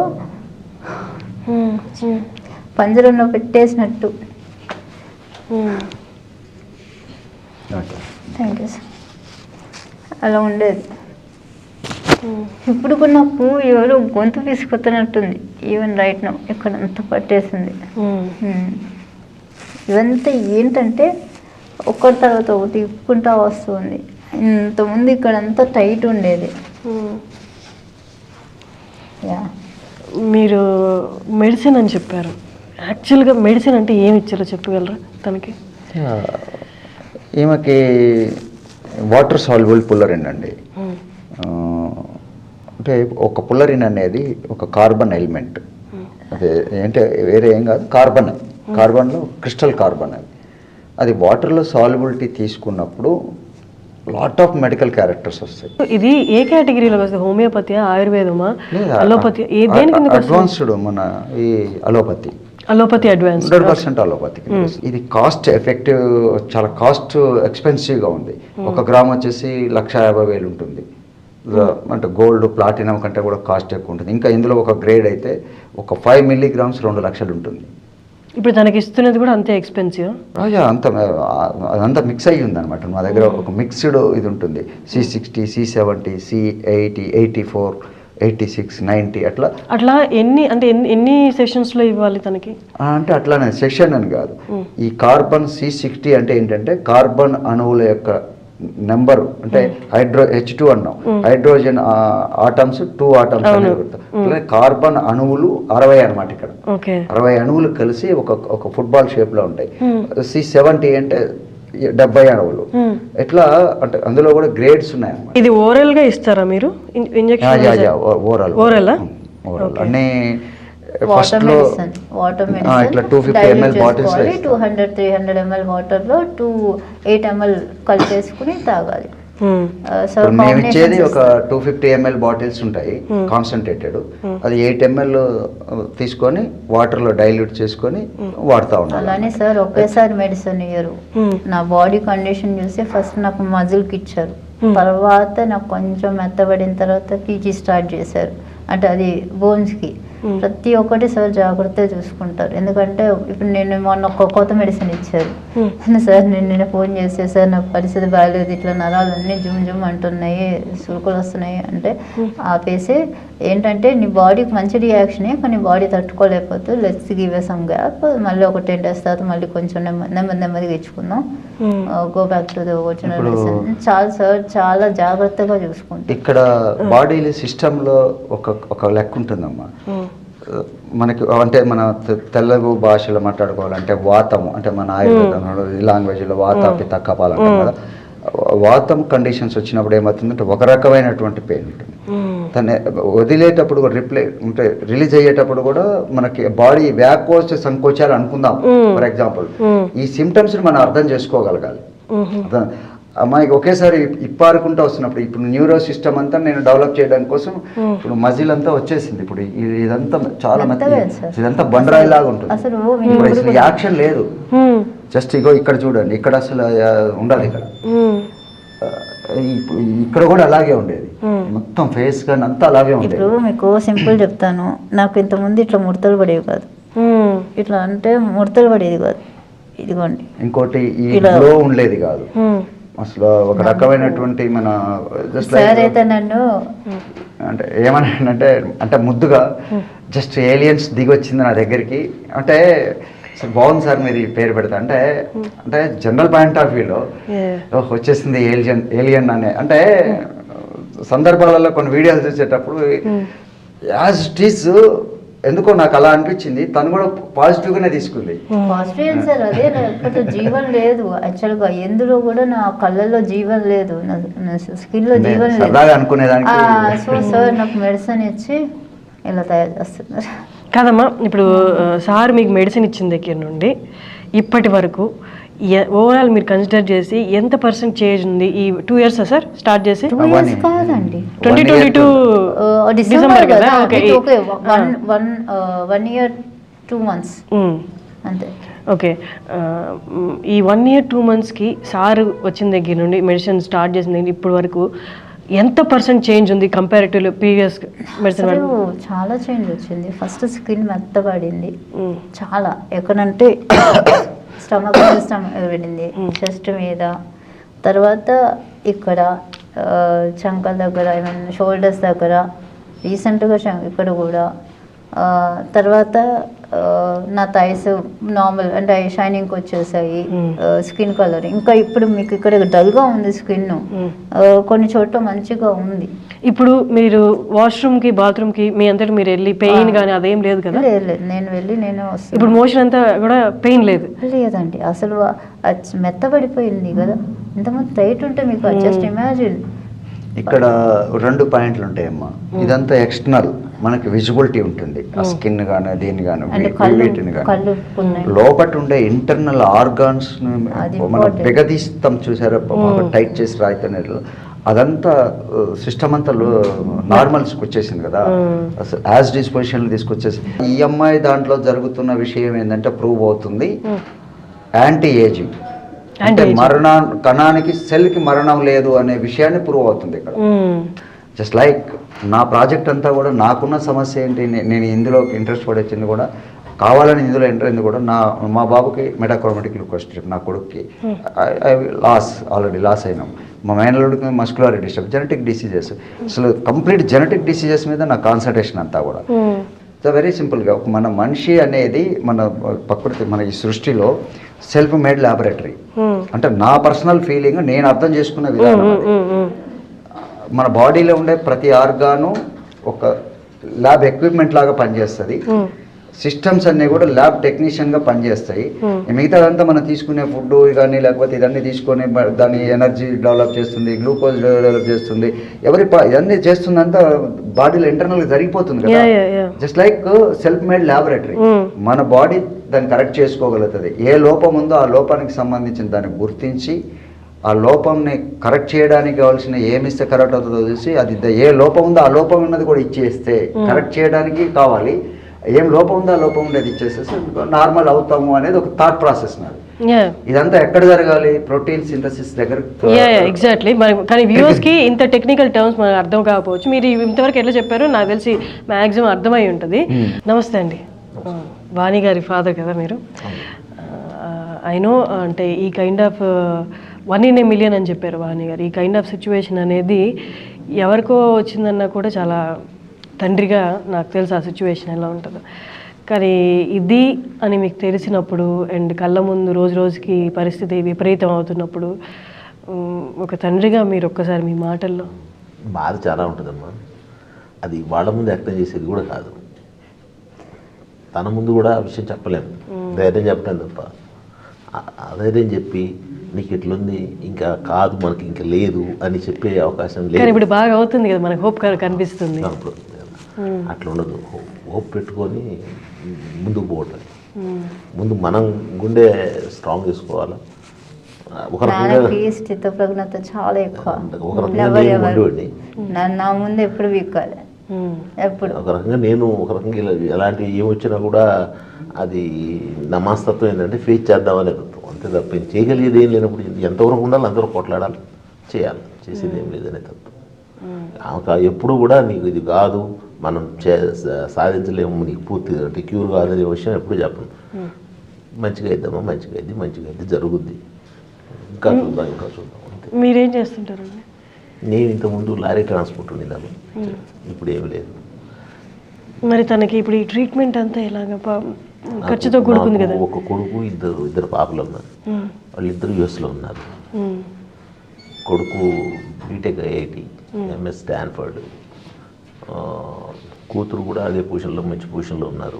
పెట్టేసినట్టు. Thank you sir. అలా ఉండేది. ఇప్పుడు కూడా నాకు ఎవరో గొంతు తీసుకొస్తున్నట్టుంది, ఈవెన్ రైట్ నౌ ఇక్కడ అంతా పట్టేసింది. ఇవంతా ఏంటంటే ఒక్కరి తర్వాత ఒకటి ఇప్పుకుంటా వస్తుంది. ఇంతకుముందు ఇక్కడ అంతా టైట్ ఉండేది. మీరు మెడిసిన్ అని చెప్పారు, యాక్చువల్గా మెడిసిన్ అంటే ఏమి ఇచ్చారో చెప్పగలరా తనకి? ఈమెకి వాటర్ సాల్యుబుల్ పుల్లరిన్ అండి. అంటే ఒక పుల్లరిన్ అనేది ఒక కార్బన్ ఎలిమెంట్, అదే అంటే వేరే ఏం కాదు, కార్బన్లో క్రిస్టల్ కార్బన్ అది వాటర్లో సాల్యుబిలిటీ తీసుకున్నప్పుడు లాట్ ఆఫ్ మెడికల్ క్యారెక్టర్స్ వస్తాయి. ఇది ఏ కేటగిరీలో వస్తుంది? Homeopathy, ఆయుర్వేదమా, allopathy? అడ్వాన్స్డ్ మన ఈ అలోపతి అడ్వాన్స్ 100% అలోపతి. ఇది కాస్ట్ ఎఫెక్టివ్, చాలా కాస్ట్ ఎక్స్పెన్సివ్గా ఉంది. 1 గ్రామ్ వచ్చేసి 1,50,000 ఉంటుంది. అంటే గోల్డ్ ప్లాటినం కంటే కూడా కాస్ట్ ఎక్కువ ఉంటుంది. ఇంకా ఇందులో ఒక గ్రేడ్ అయితే ఒక 5 milligrams 2 లక్షలు ఉంటుంది. ఇప్పుడు తనకి ఇస్తున్నది కూడా అంతే ఎక్స్పెన్సివ్? అంతా మిక్స్ అయ్యి ఉందన్నమాట. మా దగ్గర ఒక మిక్స్డ్ ఇది ఉంటుంది, C60, C70, C80, 84, 86, 90 అట్లా ఎన్ని సెషన్స్లో ఇవ్వాలి తనకి? అంటే అట్లానే సెషన్ అని కాదు. ఈ కార్బన్ C60 అంటే ఏంటంటే కార్బన్ అణువుల యొక్క నెంబరు, అంటే H2 అన్నాం, హైడ్రోజన్ ఆటమ్స్ 2 ఆటమ్స్ అనేవి. కార్బన్ అణువులు 60 అనమాట. ఇక్కడ 60 అణువులు కలిసి ఒక ఫుట్బాల్ షేప్ లో ఉంటాయి. C70 అంటే 70 అణువులు. ఎట్లా అంటే అందులో కూడా గ్రేడ్స్ ఉన్నాయి అన్నమాట. ఇది ఓరల్ గా ఇస్తారా మీరు ఇంజెక్షన్? ఓరల్ అన్ని వాటర్ మెడిసిన్ ఇట్లా 250 ml బాటిల్స్ 200-300 ml వాటర్లో 8 ml కలిపేసుకుని తాగాలి. ఇప్పుడు మేము ఇచ్చేది ఒక 250 ml బాటిల్స్ ఉంటాయి కాన్సన్ట్రేటెడ్, అది 8 ml తీసుకొని వాటర్లో డైల్యూట్ చేసుకొని వాడుతూ ఉండాలి. అలానే సార్ ఒకేసారి మెడిసిన్ ఇయ్యరు. నా బాడీ కండిషన్ చూసి ఫస్ట్ నాకు మజిల్కి ఇచ్చారు, తర్వాత నాకు కొంచెం మెత్తబడిన తర్వాత పీజీ స్టార్ట్ చేశారు, అంటే అది బోన్స్కి. ప్రతి ఒక్కటి సార్ జాగ్రత్తగా చూసుకుంటారు. ఎందుకంటే ఇప్పుడు నేను మొన్న ఒక కొత్త మెడిసిన్ ఇచ్చారు సార్, నేను ఫోన్ చేస్తే సార్ నాకు పరిస్థితి బాగాలేదు, ఇట్లా నరాలు అన్నీ జుమ్ జుమ్ అంటున్నాయి, సురుకులు వస్తున్నాయి అంటే ఆపేసి ఏంటంటే నీ బాడీకి మంచి రియాక్షనే, కానీ బాడీ తట్టుకోలేకపోతే లెట్స్ గివ్ సమ్ గ్యాప్, మళ్ళీ ఒక 10 days తర్వాత మళ్ళీ కొంచెం నెమ్మదిగా ఇచ్చుకుందాం, go back to the original medicine. చాలా సార్ చాలా జాగ్రత్తగా చూసుకుంటాం. ఇక్కడ బాడీ సిస్టంలో ఒక లెక్క ఉంటుందమ్మా మనకి, అంటే మన తెలుగు భాషలో మాట్లాడుకోవాలంటే వాతము, అంటే మన ఆయుర్వేదం లాంగ్వేజ్లో వాత పిత్త కపాలు అంటాం కదా. వాతం కండిషన్స్ వచ్చినప్పుడు ఏమవుతుందంటే ఒక రకమైనటువంటి పెయిన్ ఉంటుంది, దాన్ని వదిలేటప్పుడు కూడా రిలీజ్ అయ్యేటప్పుడు కూడా మనకి బాడీ వ్యాకోచ సంకోచాలు అనుకుందాం. ఫర్ ఎగ్జాంపుల్ ఈ సిమ్టమ్స్ మనం అర్థం చేసుకోగలగాలి. అమ్మాయికి ఒకేసారి ఇప్పారుకుంటూ వస్తున్నప్పుడు ఇప్పుడు న్యూరో సిస్టమ్ అంతా నేను డెవలప్ చేయడానికి కోసం ఇప్పుడు మజిల్ అంతా వచ్చేసింది, ఇప్పుడు ఇదంతా చాలా మెత్తగా, ఇదంతా బండరాయి లాగా ఉంటుంది. ఇప్పుడు అసలు యాక్షన్ లేదు, జస్ట్ ఇగో ఇక్కడ చూడండి, ఇక్కడ అసలు ఉండదు, ఇక్కడ కూడా అలాగే ఉండేది, మొత్తం ఫేస్ కానీ అంతా అలాగే ఉండేది. ఇప్పుడు మీకు సింపుల్ చెప్తాను, నాకు ఇంతకుముందు ఇట్లా ముడతలు పడేవి కాదు, ఇట్లా అంటే ముడతలు పడేది కాదు, ఇదిగోండి. ఇంకోటి ఈ గ్లో ఉండేది కాదు అసలు, ఒక రకమైనటువంటి మన జస్ట్ నన్ను అంటే ఏమన్నా అంటే ముద్దుగా జస్ట్ ఏలియన్స్ దిగి వచ్చింది నా దగ్గరికి, అంటే బాగుంది సార్ మీరు ఈ పేరు పెడతా అంటే జనరల్ పాయింట్ ఆఫ్ వ్యూలో వచ్చేసింది ఏలియన్ అనే, అంటే సందర్భాలలో కొన్ని వీడియోలు చూసేటప్పుడు యాజ్ ఇట్ ఈస్ ఎందుకో నాకు అలా అనిపించింది, తను కూడా పాజిటివ్ గానే తీసుకుంది. పాజిటివ్ సార్, అదే లేకపోతే జీవం లేదు యాక్చువల్గా, ఎందులో కూడా నా కళ్ళల్లో జీవం లేదు, నా స్కిన్ లో జీవం లేదు అనుకునేదానికి. సో సార్ నాకు మెడిసిన్ ఇచ్చి ఇలా తయారు చేస్తున్నారు. కాదమ్మా, ఇప్పుడు సార్ మీకు మెడిసిన్ ఇచ్చిన దగ్గర నుండి ఇప్పటి వరకు ఓవరాల్ మీరు కన్సిడర్ చేసి ఎంత % చేంజ్ ఉంది ఈ 2 years సార్ స్టార్ట్ చేసి? 2 years కాదండి, 2022 డిసెంబర్ కదా. ఓకే, 1 year 2 months అంతే. ఓకే, ఈ 1 year 2 monthsకి సార్ వచ్చిన దగ్గర నుండి మెడిసిన్ స్టార్ట్ చేసిన దగ్గర ఇప్పటి వరకు ఎంత % చేంజ్ ఉంది కంపారిటివ్ ప్రీవియస్ మెడిసిన్? చాలా చేంజ్ వచ్చింది. ఫస్ట్ స్కిన్ మెత్తబడింది చాలా, ఎక్కడంటే స్టమక్ పడింది, చెస్ట్ మీద, తర్వాత ఇక్కడ చంకల దగ్గర, ఏమైనా షోల్డర్స్ దగ్గర, రీసెంట్గా ఇక్కడ కూడా, తర్వాత నా థైస్ నార్మల్ అంటే షైనింగ్ వచ్చేసాయి, స్కిన్ కలర్ ఇంకా ఇప్పుడు మీకు ఇక్కడ డల్గా ఉంది స్కిన్, కొన్ని చోట్ల మంచిగా ఉంది. ఇప్పుడు మీరు వాష్రూమ్కి బాత్రూమ్కి మీ అంతటి మీరు వెళ్ళి పెయిన్ కానీ అదేం లేదు కదా? లేదు, నేను వెళ్ళి నేను వస్తాను. ఇప్పుడు మోషన్ అంతా కూడా పెయిన్ లేదండి, అసలు మెత్తబడిపోయింది కదా, ఇంతకుముందు టైట్ ఉంటే మీకు జస్ట్ ఇమాజిన్. ఇక్కడ 2 పాయింట్లు ఉంటాయమ్మా, ఇదంతా ఎక్స్టర్నల్ మనకి విజిబిలిటీ ఉంటుంది, ఆ స్కిన్ కానీ దేని కానీ వీటిని కానీ, లోపల ఉండే ఇంటర్నల్ ఆర్గాన్స్ మనం బిగదీస్తాం చూసారా, టైట్ చేసి రాయితనేరు, అదంతా సిస్టమ్ అంతా నార్మల్స్కి వచ్చేసింది కదా, యాజ్ డిస్పోజిషన్లో తీసుకొచ్చేసి. ఈ అమ్మాయి దాంట్లో జరుగుతున్న విషయం ఏంటంటే ప్రూవ్ అవుతుంది యాంటీ ఏజింగ్, అంటే కణానికి సెల్కి మరణం లేదు అనే విషయాన్ని ప్రూవ్ అవుతుంది ఇక్కడ. జస్ట్ లైక్ నా ప్రాజెక్ట్ అంతా కూడా నాకున్న సమస్య ఏంటి, నేను ఇందులో ఇంట్రెస్ట్ పడొచ్చింది కూడా కావాలని ఇందులో ఎంటర్ అయింది కూడా మా బాబుకి మెటాక్రోమాటిక్ ల్యూకోసిటీ, నా కొడుక్కి ఆల్రెడీ లాస్ అయినాం, మా మేనల్లుడికి మస్కులర్ డిస్టర్బ్, జెనెటిక్ డిసీజెస్, అసలు కంప్లీట్ జెనెటిక్ డిసీజెస్ మీద నా కాన్సన్ట్రేషన్ అంతా కూడా. సో వెరీ సింపుల్గా మన మనిషి అనేది మన ప్రకృతి, మన ఈ సృష్టిలో సెల్ఫ్ మేడ్ ల్యాబొరేటరీ, అంటే నా పర్సనల్ ఫీలింగ్ నేను అర్థం చేసుకున్న విధానం. మన బాడీలో ఉండే ప్రతి ఆర్గాను ఒక ల్యాబ్ ఎక్విప్మెంట్ లాగా పనిచేస్తుంది. సిస్టమ్స్ అన్నీ కూడా ల్యాబ్ టెక్నీషియన్గా పనిచేస్తాయి. మిగతాదంతా మనం తీసుకునే ఫుడ్ కానీ లేకపోతే ఇదన్నీ తీసుకొని దాని ఎనర్జీ డెవలప్ చేస్తుంది, గ్లూకోజ్ డెవలప్ చేస్తుంది, ఇవన్నీ చేస్తుందంతా బాడీలో ఇంటర్నల్గా జరిగిపోతుంది కదా. Just like self made laboratory. మన బాడీ దాన్ని కరెక్ట్ చేసుకోగలుగుతుంది. ఏ లోపం ఉందో ఆ లోపానికి సంబంధించిన దాన్ని గుర్తించి ఆ లోపంని కరెక్ట్ చేయడానికి కావాల్సిన ఏమిస్తే కరెక్ట్ అవుతుందో చూసి అది ఏ లోపం ఉందో ఆ లోపం ఉన్నది కూడా ఇచ్చేస్తే కరెక్ట్ చేయడానికి కావాలి. ఏం లోపం ఉందో ఆ లోపం ఉండేది ఇచ్చేసేసి నార్మల్ అవుతాము అనేది ఒక థాట్ ప్రాసెస్ నాది. ఇదంతా ఎక్కడ జరగాలి? ప్రోటీన్ సింథసిస్ దగ్గర. ఎగ్జాక్ట్లీ. కానీ వ్యూవర్స్ కి ఇంత టెక్నికల్ టర్మ్స్ మనకు అర్థం కాకపోవచ్చు. మీరు ఇంతవరకు ఎట్లా చెప్పారో నాకు తెలిసి మాక్సిమం అర్థమై ఉంటుంది. నమస్తే అండి. వాణి గారి ఫాదర్ కదా మీరు? ఐ నో, అంటే ఈ kind of 1 in a million అని చెప్పారు వాణి గారు. ఈ కైండ్ ఆఫ్ సిచ్యువేషన్ అనేది ఎవరికో వచ్చిందన్నా కూడా చాలా తండ్రిగా నాకు తెలుసు ఆ సిచ్యువేషన్ ఎలా ఉంటుందో. కానీ ఇది అని మీకు తెలిసినప్పుడు అండ్ కళ్ళ ముందు రోజు రోజుకి పరిస్థితి విపరీతం అవుతున్నప్పుడు ఒక తండ్రిగా మీరు ఒక్కసారి మీ మాటల్లో. బాధ చాలా ఉంటుందమ్మా. అది వాళ్ళ ముందు వ్యక్తం చేసేది కూడా కాదు, తన ముందు కూడా ఆ విషయం చెప్పలేము. ధైర్యం చెప్పలేము తప్ప. అధైర్యం చెప్పి నీకు ఇట్లుంది ఇంకా కాదు మనకి ఇంకా లేదు అని చెప్పే అవకాశం లేదు. ఇప్పుడు బాగా అవుతుంది కదా, మనకు హోప్ కనిపిస్తుంది. అట్లా ఉండదు. హోప్ పెట్టుకొని ముందుకు పోవటం. ముందు మనం గుండె స్ట్రాంగ్ చేసుకోవాలి. ఒక రకంగా స్థితప్రజ్ఞత చాలా ఎక్కువ. ఒక రకంగా ఉండేవాడిని. నా ముందు ఎప్పుడు వీక్కాలి ఎప్పుడు. ఒక రకంగా నేను ఒక రకంగా ఎలాంటి ఏమొచ్చినా కూడా అది నా మనస్తత్వం ఏంటంటే ఫేస్ చేద్దామనే తత్వం. అంతే తప్ప చేయగలిగేది ఏం లేనప్పుడు ఎంతవరకు ఉండాలి అంతవరకు కొట్లాడాలి, చేయాలి. చేసేది ఏం లేదనే తత్వం. ఎప్పుడు కూడా నీకు ఇది కాదు, మనం సాధించలేము, నీకు పూర్తిగా అంటే క్యూర్ కాదనే విషయం ఎప్పుడు చెప్పను. మంచిగా ఇద్దామా, మంచిగా అయితే జరుగుద్ది, ఇంకా చూద్దాం అంతే. మీరేం చేస్తుంటారండి? నేను ఇంతకుముందు లారీ ట్రాన్స్పోర్ట్ ఉండేదాము, ఇప్పుడు ఏమి లేదు. మరి తనకి ఇప్పుడు ఈ ట్రీట్మెంట్ అంతా ఎలాగ ఖర్చుతో కూడుకుంది కదా? ఒక కొడుకు, ఇద్దరు పాపలు ఉన్నారు. వాళ్ళిద్దరు యూఎస్లో ఉన్నారు. కొడుకు బీటెక్ ఐఐటి, ఎంఎస్ స్టాన్ఫర్డ్. కూతురు కూడా అదే పొజిషన్లో, మంచి పొజిషన్లో ఉన్నారు.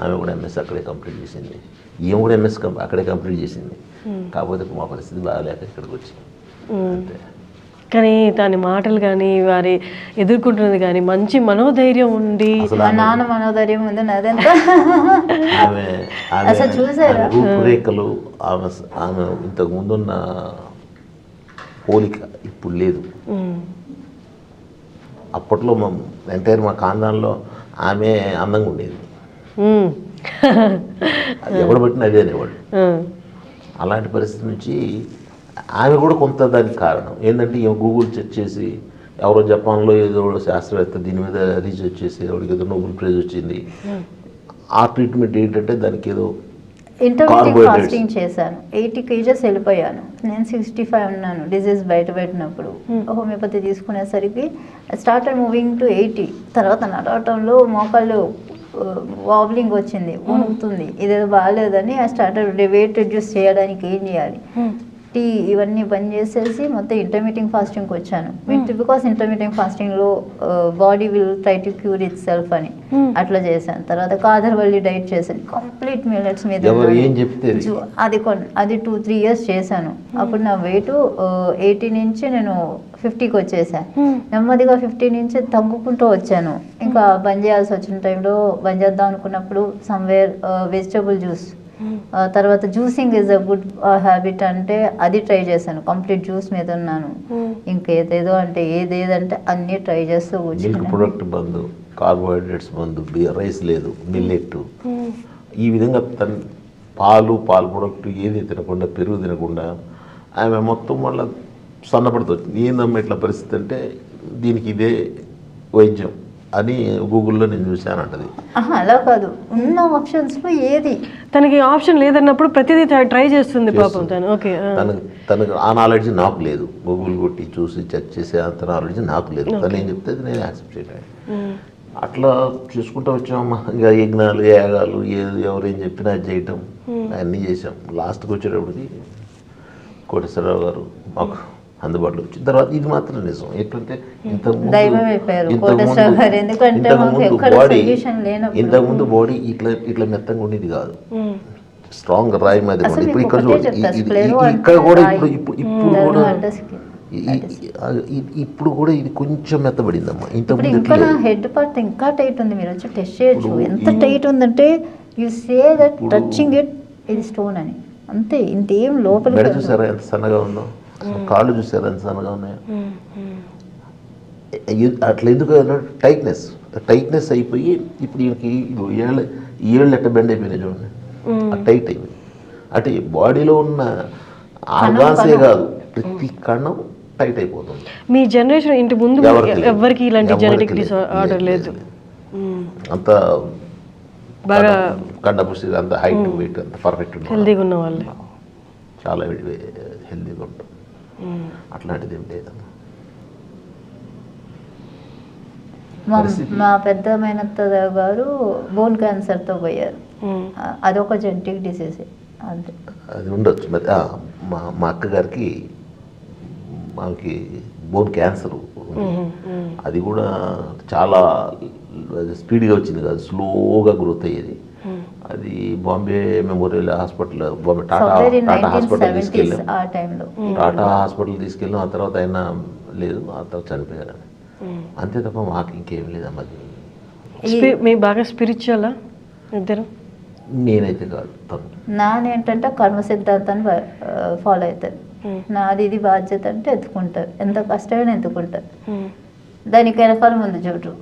ఆమె కూడా ఎంఎస్ అక్కడే కంప్లీట్ చేసింది. ఈమె కూడా ఎంఎస్ అక్కడే కంప్లీట్ చేసింది. కాకపోతే మా పరిస్థితి బాగాలేక ఇక్కడికి వచ్చింది అంతే. కానీ దాని మాటలు కానీ వారి ఎదుర్కొంటున్నది కానీ మంచి మనోధైర్యం ఉండి, నాన్న మనోధైర్యం ఉంది నాదంతా. ఆమె రూపురేఖలు, ఆమె ఇంతకు ముందున్న పోలిక ఇప్పుడు లేదు. అప్పట్లో ఎంటైర్ మా ఖాందాన్లో ఆమె అందంగా ఉండేది. అది ఎవడు పట్టిన అదే అనేవాడు. అలాంటి పరిస్థితి నుంచి ఆమె కూడా కొంత దానికి కారణం ఏంటంటే గూగుల్ సెర్చ్ చేసి ఎవరో జపాన్లో ఏదో శాస్త్రవేత్త దీని మీద రీసెర్చ్ చేసి ఎవరికి ఏదో నోబెల్ ప్రైజ్ వచ్చింది. ఆ ట్రీట్మెంట్ ఏంటంటే దానికి ఏదో ఇంటర్మీడియట్ ఫాస్టింగ్ చేశాను. 80 kgs వెళ్ళిపోయాను. నేను 65 ఉన్నాను డిజీజ్ బయటపెట్టినప్పుడు. హోమియోపతి తీసుకునేసరికి స్టార్టెడ్ మూవింగ్ టు 80. తర్వాత నడవటంలో మోకాళ్ళు వాబ్లింగ్ వచ్చింది, వణుకుతుంది. ఇదేదో బాగాలేదని ఆ స్టార్టెడ్ వెయిట్ రిడ్యూస్ చేయడానికి ఏం చేయాలి, టీ ఇవన్నీ బంద్ చేసేసి మొత్తం ఇంటర్మీడియట్ ఫాస్టింగ్కి వచ్చాను. బికాస్ ఇంటర్మీడియట్ ఫాస్టింగ్లో body will try to cure it self అని అట్లా చేశాను. తర్వాత కాదర్వల్లి డైట్ చేశాను, కంప్లీట్ మిల్లెట్స్ మీద. అది 2-3 years చేశాను. అప్పుడు నా వెయిట్ 80 నుంచి నేను 50కి వచ్చేసాను. నెమ్మదిగా 50 నుంచి తగ్గుకుంటూ వచ్చాను. ఇంకా బంద్ చేయాల్సి వచ్చిన టైంలో బంద్ చేద్దాం అనుకున్నప్పుడు సమ్వేర్ వెజిటబుల్ జ్యూస్, తర్వాత juicing is a good habit అంటే అది ట్రై చేశాను. కంప్లీట్ జ్యూస్ మీద ఉన్నాను. ఇంకేదేదో అంటే ఏదేదంటే అన్నీ ట్రై చేస్తూ మిల్క్ ప్రొడక్ట్ బంద్, కార్బోహైడ్రేట్స్ బంద్, రైస్ లేదు, మిల్లెట్. ఈ విధంగా పాలు ప్రొడక్ట్ ఏది తినకుండా, పెరుగు తినకుండా ఆమె మొత్తం వల్ల సన్నపడుతుంది. ఏందమ్మా ఇట్లా పరిస్థితి అంటే దీనికి ఇదే వైద్యం అని గూగుల్లో నేను చూశానంటది. అలా కాదు, ఉన్న ఆప్షన్స్లో ఏది తనకి ఆప్షన్ లేదన్నప్పుడు ప్రతిదీ ట్రై చేస్తుంది పాపం తను. ఓకే, తనకు ఆ నాలెడ్జ్ నాకు లేదు. గూగుల్ కొట్టి చూసి చెక్ చేసే అంత నాలెడ్జ్ నాకు లేదు. తను ఏం చెప్తే నేను యాక్సెప్ట్ చేయలేదు. అట్లా చూసుకుంటూ వచ్చామమ్మా. ఇంకా యజ్ఞాలు, యాగాలు, ఎవరేం చెప్పినా చేయటం అన్నీ చేసాం. లాస్ట్కి వచ్చేటప్పటికి కోటేశ్వరరావు గారు మాకు అందుబాటులో వచ్చిన తర్వాత ఇది మాత్రం నిజం. ఎట్లంటే దైవం అయిపోయారు కోటేశ్వర గారు. ఎందుకంటే మాకు ఎక్కడ సొల్యూషన్ లేనప్పుడు ఇంతకుముందు బాడీ ఇట్లా మెత్తంగా ఉండేది కాదు, స్ట్రాంగ్ రాయి మీద అసలు ఇప్పుడు మీకు ఇక్కడ ఒకటే చూడండి, చెప్తా, ఇక్కడ స్క్లెరో కూడా అంటే ఇప్పుడు కూడా ఇది కొంచెం మెత్తబడిందమ్మా. ఇప్పుడు ఇంతకుముందు ఇంకా నా హెడ్ పార్ట్ ఇంకా టైట్ ఉంది. మీరు వచ్చి టెస్ట్ చేయొచ్చు ఎంత టైట్ ఉందంటే you say that touching it ఇది స్టోన్ అని, అంతే. ఇంకేం మెడ లోపలికి చూసారా ఎంత సన్నగా ఉందో, కాళ్ళు చూసారా ఎంత సన్నగా ఉన్నాయో. అట్లా ఎందుకు టైట్నెస్ అయిపోయి ఇప్పుడు ఈయనకి ఏళ్ళు ఎట్ట బెండ్ అయిపోయినాయి చూడండి, టైట్ అయిపోయింది. అంటే బాడీలో ఉన్న ఆర్గాన్సే కాదు ప్రతి కణం టైట్ అయిపోతుంది. మీ జనరేషన్ ఇంటి ముందు ఎవరికి ఇలాంటి జెనెటిక్ డిసార్డర్ లేదు, అంత బాగా కండపుష్టి, అంత హైట్ వెయిట్ అంత పర్ఫెక్ట్, హెల్దీగా ఉన్న వాళ్ళే, చాలా హెల్దీగా ఉంటాం. అట్లాంటిది ఏం లేదమ్మా. మా పెద్ద మేనత్త గారు బోన్ క్యాన్సర్తో పోయారు. అదొక జెనెటిక్ డిసీజ్ అంతే. అది ఉండొచ్చు మరి. మా అక్కగారికి మాకి బోన్ క్యాన్సర్ ఉంది. అది కూడా చాలా స్పీడ్గా వచ్చింది కాదు, స్లోగా గ్రోత్ అయ్యేది. అది Bombay memorial hospital, Bombay Tata hospital తీసుకెళ్ళాం. టాటా హాస్పిటల్ తీసుకెళ్ళాం. ఆ తర్వాత అయినా లేదు, ఆ తర్వాత చనిపోయారు. అంతే తప్ప మాకు ఇంకేం లేదమ్మా. మీకు బాగా స్పిరిచువలా ఇద్దరు? నేనైతే కాదు, తను. నానేంటంటే కర్మ సిద్ధాంతాన్ని ఫాలో అవుతారు. నాది ఇది బాధ్యత అంటే ఎత్తుకుంటారు, ఎంత కష్టమైనా ఎత్తుకుంటారు, దానికి వెనకాల ముందు చూడరు.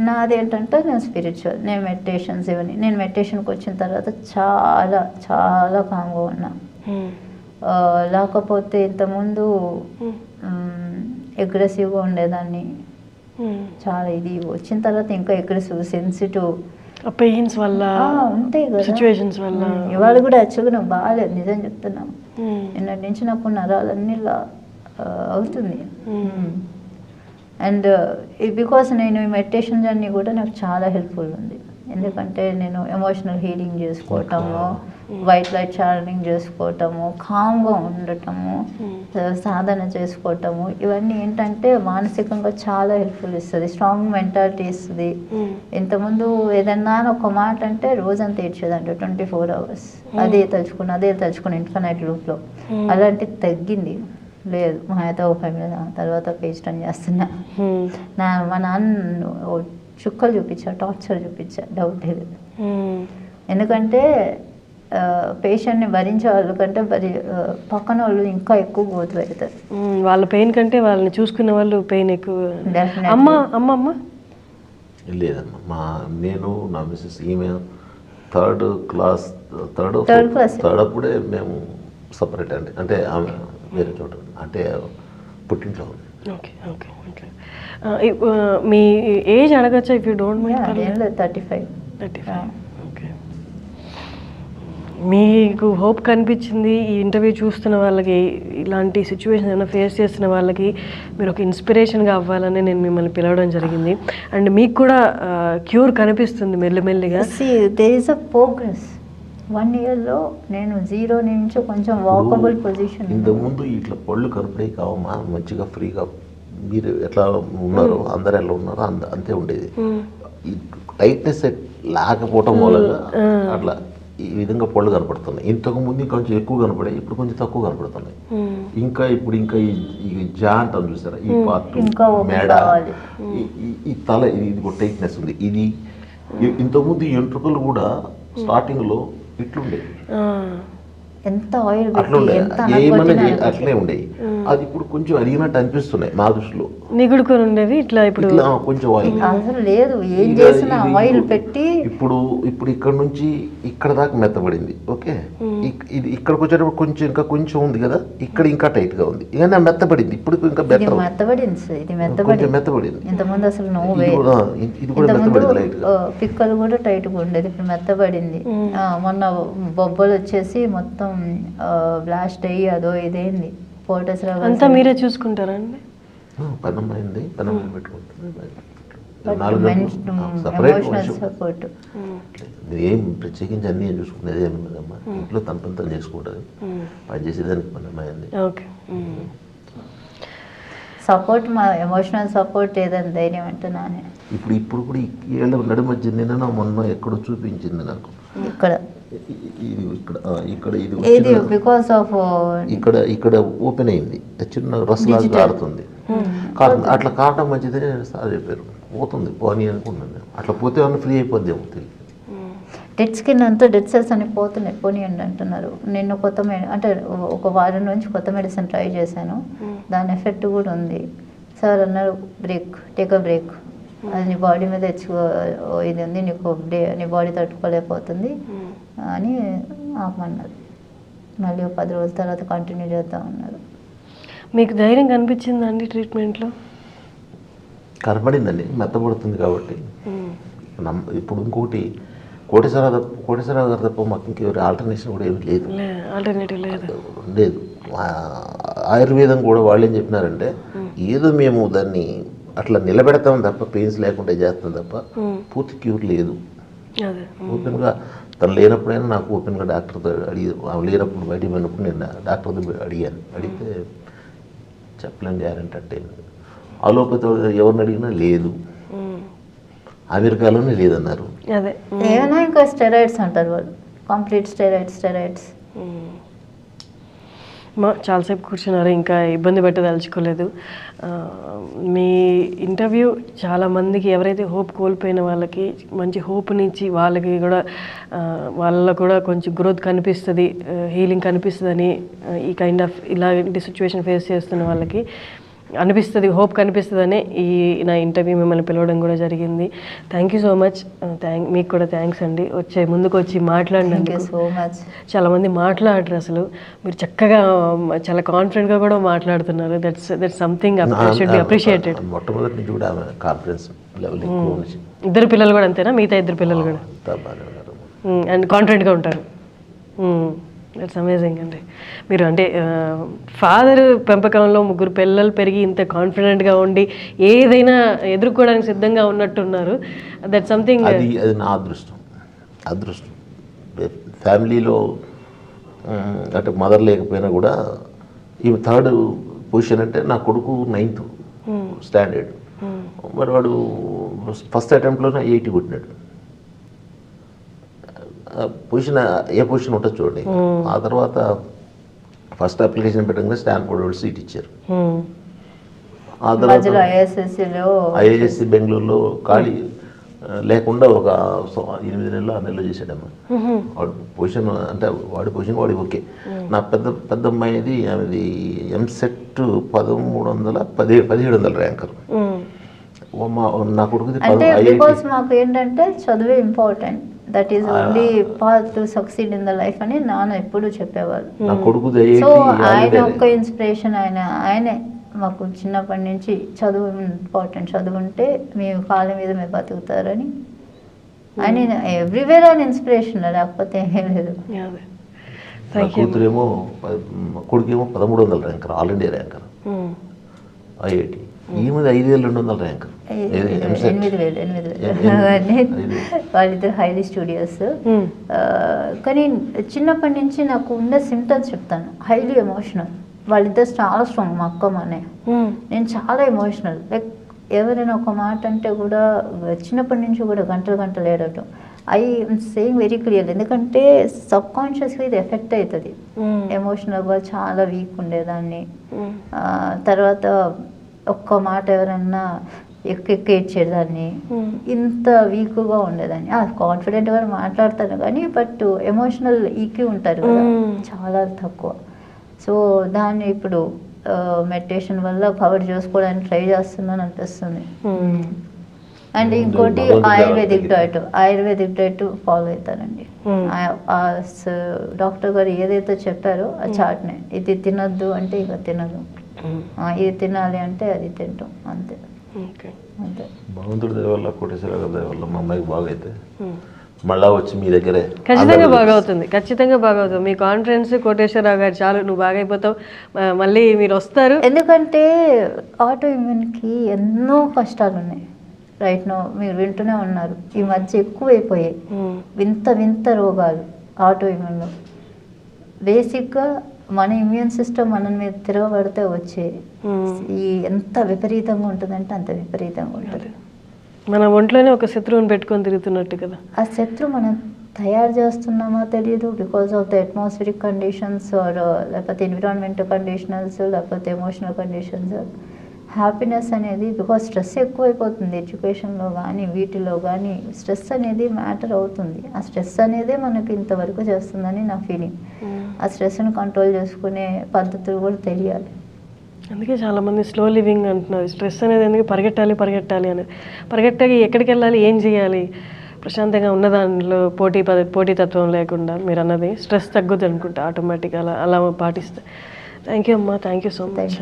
నాది ఏంటంటే నేను స్పిరిచువల్, నేను మెడిటేషన్స్ ఇవన్నీ. నేను మెడిటేషన్కి వచ్చిన తర్వాత చాలా చాలా కామ్గా ఉన్నా. లేకపోతే ఇంతకుముందు అగ్రెసివ్గా ఉండేదాన్ని, చాలా. ఇది వచ్చిన తర్వాత ఇంకా అగ్రెసివ్, సెన్సిటివ్, పెయిన్స్ వల్ల, ఉంటాయి కదా సిచ్యువేషన్స్ వల్ల. ఇవాళ కూడా యాక్చువల్గా నాకు బాగాలేదు, నిజం చెప్తున్నాను. నిన్నటి నుంచి నాకు నరాలన్నీ ఇలా అవుతుంది. అండ్ బికాస్ నేను ఈ మెడిటేషన్ జర్నీ కూడా నాకు చాలా హెల్ప్ఫుల్ ఉంది. ఎందుకంటే నేను ఎమోషనల్ హీలింగ్ చేసుకోవటము, వైట్ లైట్ ఛానలింగ్ చేసుకోవటము, కామ్గా ఉండటము, సాధన చేసుకోవటము, ఇవన్నీ ఏంటంటే మానసికంగా చాలా హెల్ప్ఫుల్ ఇస్తుంది, స్ట్రాంగ్ మెంటాలిటీ ఇస్తుంది. ఇంతకుముందు ఏదన్నా ఒక మాట అంటే రోజంతా ఏడ్చేదంటే 24 hours అదే తలుచుకుని ఇంట్లో నైట్ లూప్లో. అలాంటిది తగ్గింది లేదు. మా అయితే ఒక 5 minutes తర్వాత పేజ్ టర్న్ చేస్తున్నా. మా నాన్న చుక్కలు చూపించా, టార్చర్ చూపించా, డౌట్ లేదు. ఎందుకంటే పేషెంట్ని భరించే వాళ్ళ కంటే పక్కన వాళ్ళు ఇంకా ఎక్కువ గోతు పెడతారు. వాళ్ళ పెయిన్ కంటే వాళ్ళని చూసుకునే వాళ్ళు పెయిన్ ఎక్కువ. అమ్మ లేదమ్మా. నేను నా మిస్సెస్ ఈమె థర్డ్ క్లాస్ అప్పుడే మేము సపరేట్ అండి. అంటే ఆమె వేరే చోట, అంటే పుట్టింట్లో ఉంది. Okay okay okay. మీ ఏజ్ అడగచ్చా if you don't mind? 35. Okay. మీకు హోప్ కనిపించింది ఈ ఇంటర్వ్యూ చూస్తున్న వాళ్ళకి, ఇలాంటి సిచ్యువేషన్ ఏమైనా ఫేస్ చేస్తున్న వాళ్ళకి మీరు ఒక ఇన్స్పిరేషన్గా అవ్వాలని నేను మిమ్మల్ని పిలవడం జరిగింది. అండ్ మీకు కూడా క్యూర్ కనిపిస్తుంది మెల్లిమెల్లిగా. There is a progress. 1 yearలో నేను 0 నుంచి కొంచెం వాకబుల్ పొజిషన్. ఇంతకుముందు ఇట్లా పళ్ళు కనపడే కావమ్మా, మంచిగా ఫ్రీగా మీరు ఎట్లా ఉన్నారు, అందరు ఎలా ఉన్నారో అంతే ఉండేది. ఈ టైట్నెస్ లేకపోవటం మూలంగా అట్లా ఈ విధంగా పళ్ళు కనపడుతున్నాయి. ఇంతకు ముందు కొంచెం ఎక్కువ కనపడాయి, ఇప్పుడు కొంచెం తక్కువ కనపడుతున్నాయి. ఇంకా ఈ జా అంటాం చూసారా, ఈ పార్ట్, మేడ, ఈ తల, ఇది టైట్నెస్ ఉంది. ఇది ఇంతకుముందు ఎంట్రుకలు కూడా స్టార్టింగ్లో ఇట్లుండేవి, ఎంత ఆయిల్ అట్లే ఉండేవి. అది ఇప్పుడు కొంచెం అడిగినట్టు అనిపిస్తున్నాయి మా దృష్టిలో. నిగుడుకొని ఉండేవి ఇట్లా, ఇప్పుడు కొంచెం ఆయిల్ అసలు లేదు. ఏం చేసినా ఆయిల్ పెట్టి ఇప్పుడు ఇక్కడ నుంచి ఇక్కడ దాకా మెత్తబడింది. ఓకే, ఇది ఇక్కడికి వచ్చేటప్పుడు కొంచెం ఇంకా కొంచెం ఉంది కదా, ఇక్కడ ఇంకా టైట్ గా ఉంది. ఇక మెత్తబడింది, ఇప్పుడు ఇంకా బెటర్ మెత్తబడింది. ఇది మెత్తబడింది. ఇంతకుముందు అసలు ఇది కూడా మెత్తబడింది లైట్ గా. పిక్కలు కూడా టైట్ గా ఉండేది, ఇప్పుడు మెత్తబడింది. మొన్న బొబ్బలు వచ్చేసి మొత్తం బ్లాస్ట్ అయ్యి అదో ఇదేంది. అంతా మీరే చూసుకుంటారా అండి? పనమ్మాయింది, పనమ్మాయి పెట్టుకుంటుంది. ఏం ప్రత్యేకించి అన్ని ఏం చూసుకునేది ఏమి లేదమ్మా. ఇంట్లో తన పని తను చేసుకుంటుంది, పని చేసేదానికి పనమ్మాయింది. ఓకే. సపోర్ట్, మా ఎమోషనల్ సపోర్ట్ ఏదైనా ధైర్యం అంటే నానే. ఇప్పుడు కూడా ఈ ఏళ్ళ నడి మధ్య నిన్న మొన్న ఎక్కడో చూపించింది నాకు, ఇక్కడ ఇది ఇక్కడ ఇది ఏది బికాస్ ఆఫ్ ఇక్కడ ఓపెన్ అయింది, చిన్న రసలాగా కారుతుంది. అట్లా కారటం మంచిదని సార్ చెప్పారు. పోతుంది పోనీ అనుకున్నాను నేను. అట్లా పోతే ఏమన్నా ఫ్రీ అయిపోద్దేమో తెలియదు. డెడ్ స్కిన్ అంతా డెడ్ సెల్స్ అని పోతున్నాయి, పోనీయండి అంటున్నారు. నేను అంటే ఒక వారం నుంచి కొత్త మెడిసిన్ ట్రై చేశాను, దాని ఎఫెక్ట్ కూడా ఉంది. సార్ అన్నారు టేక్ అ బ్రేక్, అది నీ బాడీ మీద ఇది ఉంది, నీ బాడీ తట్టుకోలేకపోతుంది అని ఆపమన్నారు. మళ్ళీ 10 రోజుల తర్వాత కంటిన్యూ చేద్దామన్నారు. మీకు ధైర్యం కనిపించిందండి ట్రీట్మెంట్లో? కనపడిందండి, మెత్తబడుతుంది కాబట్టి. ఇప్పుడు ఇంకోటి కోటేశ్వరరావు గారు తప్ప మాకు ఇంకెవరి ఆల్టర్నేషన్ కూడా ఏమీ లేదు, ఆల్టర్నేటివ్ లేదు. ఆయుర్వేదం కూడా వాళ్ళు ఏం చెప్పినారంటే, ఏదో మేము దాన్ని అట్లా నిలబెడతాం తప్ప, పెయిన్స్ లేకుండా చేస్తాం తప్ప పూర్తి క్యూర్ లేదు. ఓపెన్గా తను లేనప్పుడైనా నాకు ఓపెన్గా డాక్టర్తో లేనప్పుడు బయటికి పోయినప్పుడు నేను డాక్టర్తో అడిగితే చెప్పలేని గ్యారెంటీ అంటే అలోపతి ఎవరిని అడిగినా లేదు, అమెరికాలోనే లేదన్నారు. ఏమైనా ఇంకా స్టెరాయిడ్స్ అంటారు వాళ్ళు, కంప్లీట్ స్టెరాయిడ్స్. చాలాసేపు కూర్చున్నారు, ఇంకా ఇబ్బంది పెట్టదలుచుకోలేదు. మీ ఇంటర్వ్యూ చాలామందికి, ఎవరైతే హోప్ కోల్పోయిన వాళ్ళకి మంచి హోప్నిచ్చి వాళ్ళకి కూడా వాళ్ళలో కూడా కొంచెం గ్రోత్ కనిపిస్తుంది, హీలింగ్ కనిపిస్తుందని, ఈ కైండ్ ఆఫ్ ఇలాంటి సిచ్యువేషన్ ఫేస్ చేస్తున్న వాళ్ళకి అనిపిస్తుంది, హోప్ కనిపిస్తుందని ఈ నా ఇంటర్వ్యూ మిమ్మల్ని పిలవడం కూడా జరిగింది. Thank you so much. మీకు కూడా థ్యాంక్స్ అండి, ముందుకు వచ్చి మాట్లాడినందుకు. చాలామంది మాట్లాడరు అసలు, మీరు చక్కగా చాలా కాన్ఫిడెంట్గా కూడా మాట్లాడుతున్నారు. That's something should be appreciated. మొట్టమొదటి నుంచి కూడా కాన్ఫిడెన్స్ లెవెల్ ఎక్కువ ఉంది. ఇద్దరు పిల్లలు కూడా అంతేనా? మిగతా ఇద్దరు పిల్లలు కూడా అండ్ కాన్ఫిడెంట్గా ఉంటారు. దట్స్ అమేజింగ్ అండి. మీరు అంటే ఫాదర్ పెంపకంలో 3 పిల్లలు పెరిగి ఇంత కాన్ఫిడెంట్గా ఉండి ఏదైనా ఎదుర్కోవడానికి సిద్ధంగా ఉన్నట్టున్నారు. దట్ సంథింగ్, అది నా అదృష్టం. ఫ్యామిలీలో అంటే మదర్ లేకపోయినా కూడా ఈ 3rd పొజిషన్ అంటే నా కొడుకు 9th స్టాండర్డ్, మరి వాడు ఫస్ట్ అటెంప్ట్లోనే 80 కొట్టినాడు. పొజిషన్ ఏ పొజిషన్ ఉంటుంది చూడండి. ఆ తర్వాత ఫస్ట్ అప్లికేషన్ పెట్టగానే స్టాన్ఫోర్డ్ వాళ్ళు సీట్ ఇచ్చారు. ఆ తర్వాత ఐఐఎస్సి బెంగళూరులో ఖాళీ లేకుండా ఒక 8 నెలలు 6 నెలలు చేశాడమ్మా. వాడు పొజిషన్ అంటే వాడి పొజిషన్ వాడి ఓకే. నా పెద్ద అమ్మాయిది ఆమెది ఎంసెట్ 1700 ర్యాంకర్. నా కొడుకుది మాకు ఏంటంటే చదువే important, that is only path to succeed in the life అని నాన్న ఎప్పుడు చెప్పేవాళ్ళు. సో ఆయన ఒక్క ఇన్స్పిరేషన్, ఆయనే మాకు చిన్నప్పటి నుంచి చదువు ఇంపార్టెంట్, చదువుంటే మేము కాళ్ళ మీద మేము బతుకుతారని ఆయన ఎవ్రీవేర్ ఆయన ఇన్స్పిరేషన్, లేకపోతే ఏం లేదు. కూతురేమో కొడుకేమో 1300 ranker, all India ranker IIT. ఈమెది 5200 ర్యాంకర్, 8,000. వాళ్ళిద్దరు హైలీ స్టూడియోస్. కానీ చిన్నప్పటి నుంచి నాకు ఉన్న సిమ్టమ్స్ చెప్తాను. హైలీ ఎమోషనల్, వాళ్ళిద్దరు చాలా స్ట్రాంగ్, మా అక్క మా అన్నయ్య. నేను చాలా ఎమోషనల్, లైక్ ఎవరైనా ఒక మాట అంటే కూడా చిన్నప్పటి నుంచి కూడా గంటలు ఏడటం. ఐ సేయింగ్ వెరీ క్లియర్, ఎందుకంటే సబ్ కాన్షియస్గా ఇది ఎఫెక్ట్ అవుతుంది. ఎమోషనల్గా చాలా వీక్ ఉండేదాన్ని. తర్వాత ఒక్క మాట ఎవరన్నా ఎక్కేడ్చేదాన్ని, ఇంత వీక్గా ఉండేదాన్ని. కాన్ఫిడెంట్గా మాట్లాడతాను కానీ బట్ ఎమోషనల్ ఈక్యూ ఉంటారు కదా, చాలా తక్కువ. సో దాన్ని ఇప్పుడు మెడిటేషన్ వల్ల కవర్ చేసుకోవడానికి ట్రై చేస్తున్నాను అనిపిస్తుంది. అండ్ ఇంకోటి ఆయుర్వేదిక్ డైట్ ఫాలో అవుతానండి. డాక్టర్ గారు ఏదైతే చెప్పారో ఆ చాట్నే, ఇది తినొద్దు అంటే ఇక తినదు, ఇది తినాలి అంటే అది తింటాం, అంతే. భగవంతుడి దయ వల్ల, కోటేశ్వరరావు గారి దయ వల్ల మా అమ్మాయికి బాగైతే మళ్ళా వచ్చి మీ దగ్గరే ఖచ్చితంగా బాగవుతుంది. మీ కాన్ఫిడెన్స్ కోటేశ్వరరావు గారు చాలు, నువ్వు బాగైపోతావు, మళ్ళీ మీరు వస్తారు. ఎందుకంటే ఆటో ఇమ్యూన్కి ఎన్నో కష్టాలు ఉన్నాయి. రైట్ నో మీరు వింటూనే ఉన్నారు, ఈ మధ్య ఎక్కువైపోయాయి వింత రోగాలు ఆటో ఇమ్యూన్లో. బేసిక్గా మన ఇమ్యూన్ సిస్టమ్ మన మీద తిరగబడితే వచ్చే ఈ ఎంత విపరీతంగా ఉంటుందంటే అంత విపరీతంగా ఉంటుంది. మన ఒంట్లోనే ఒక శత్రువుని పెట్టుకొని తిరుగుతున్నట్టు కదా. ఆ శత్రువు మనం తయారు చేస్తున్నామో తెలియదు, because of the atmospheric conditions or లేకపోతే ఎన్విరాన్మెంటల్ కండిషనల్స్, లేకపోతే ఎమోషనల్ కండిషన్స్. హ్యాపీనెస్ అనేది బికాస్ స్ట్రెస్ ఎక్కువైపోతుంది ఎడ్యుకేషన్లో కానీ వీటిలో కానీ స్ట్రెస్ అనేది మ్యాటర్ అవుతుంది. ఆ స్ట్రెస్ అనేదే మనకి ఇంతవరకు చేస్తుందని నా ఫీలింగ్. ఆ స్ట్రెస్ని కంట్రోల్ చేసుకునే పద్ధతులు కూడా తెలియాలి. అందుకే చాలామంది స్లో లివింగ్ అంటున్నారు. స్ట్రెస్ అనేది ఎందుకు పరిగెట్టాలి అనేది. పరిగెట్టాలి ఎక్కడికి వెళ్ళాలి, ఏం చేయాలి, ప్రశాంతంగా ఉన్న దానిలో పోటీతత్వం లేకుండా మీరు అన్నది స్ట్రెస్ తగ్గుద్ది అనుకుంటా ఆటోమేటిక్గా అలా పాటిస్తే. థ్యాంక్ యూ అమ్మా, థ్యాంక్ యూ సో మచ్.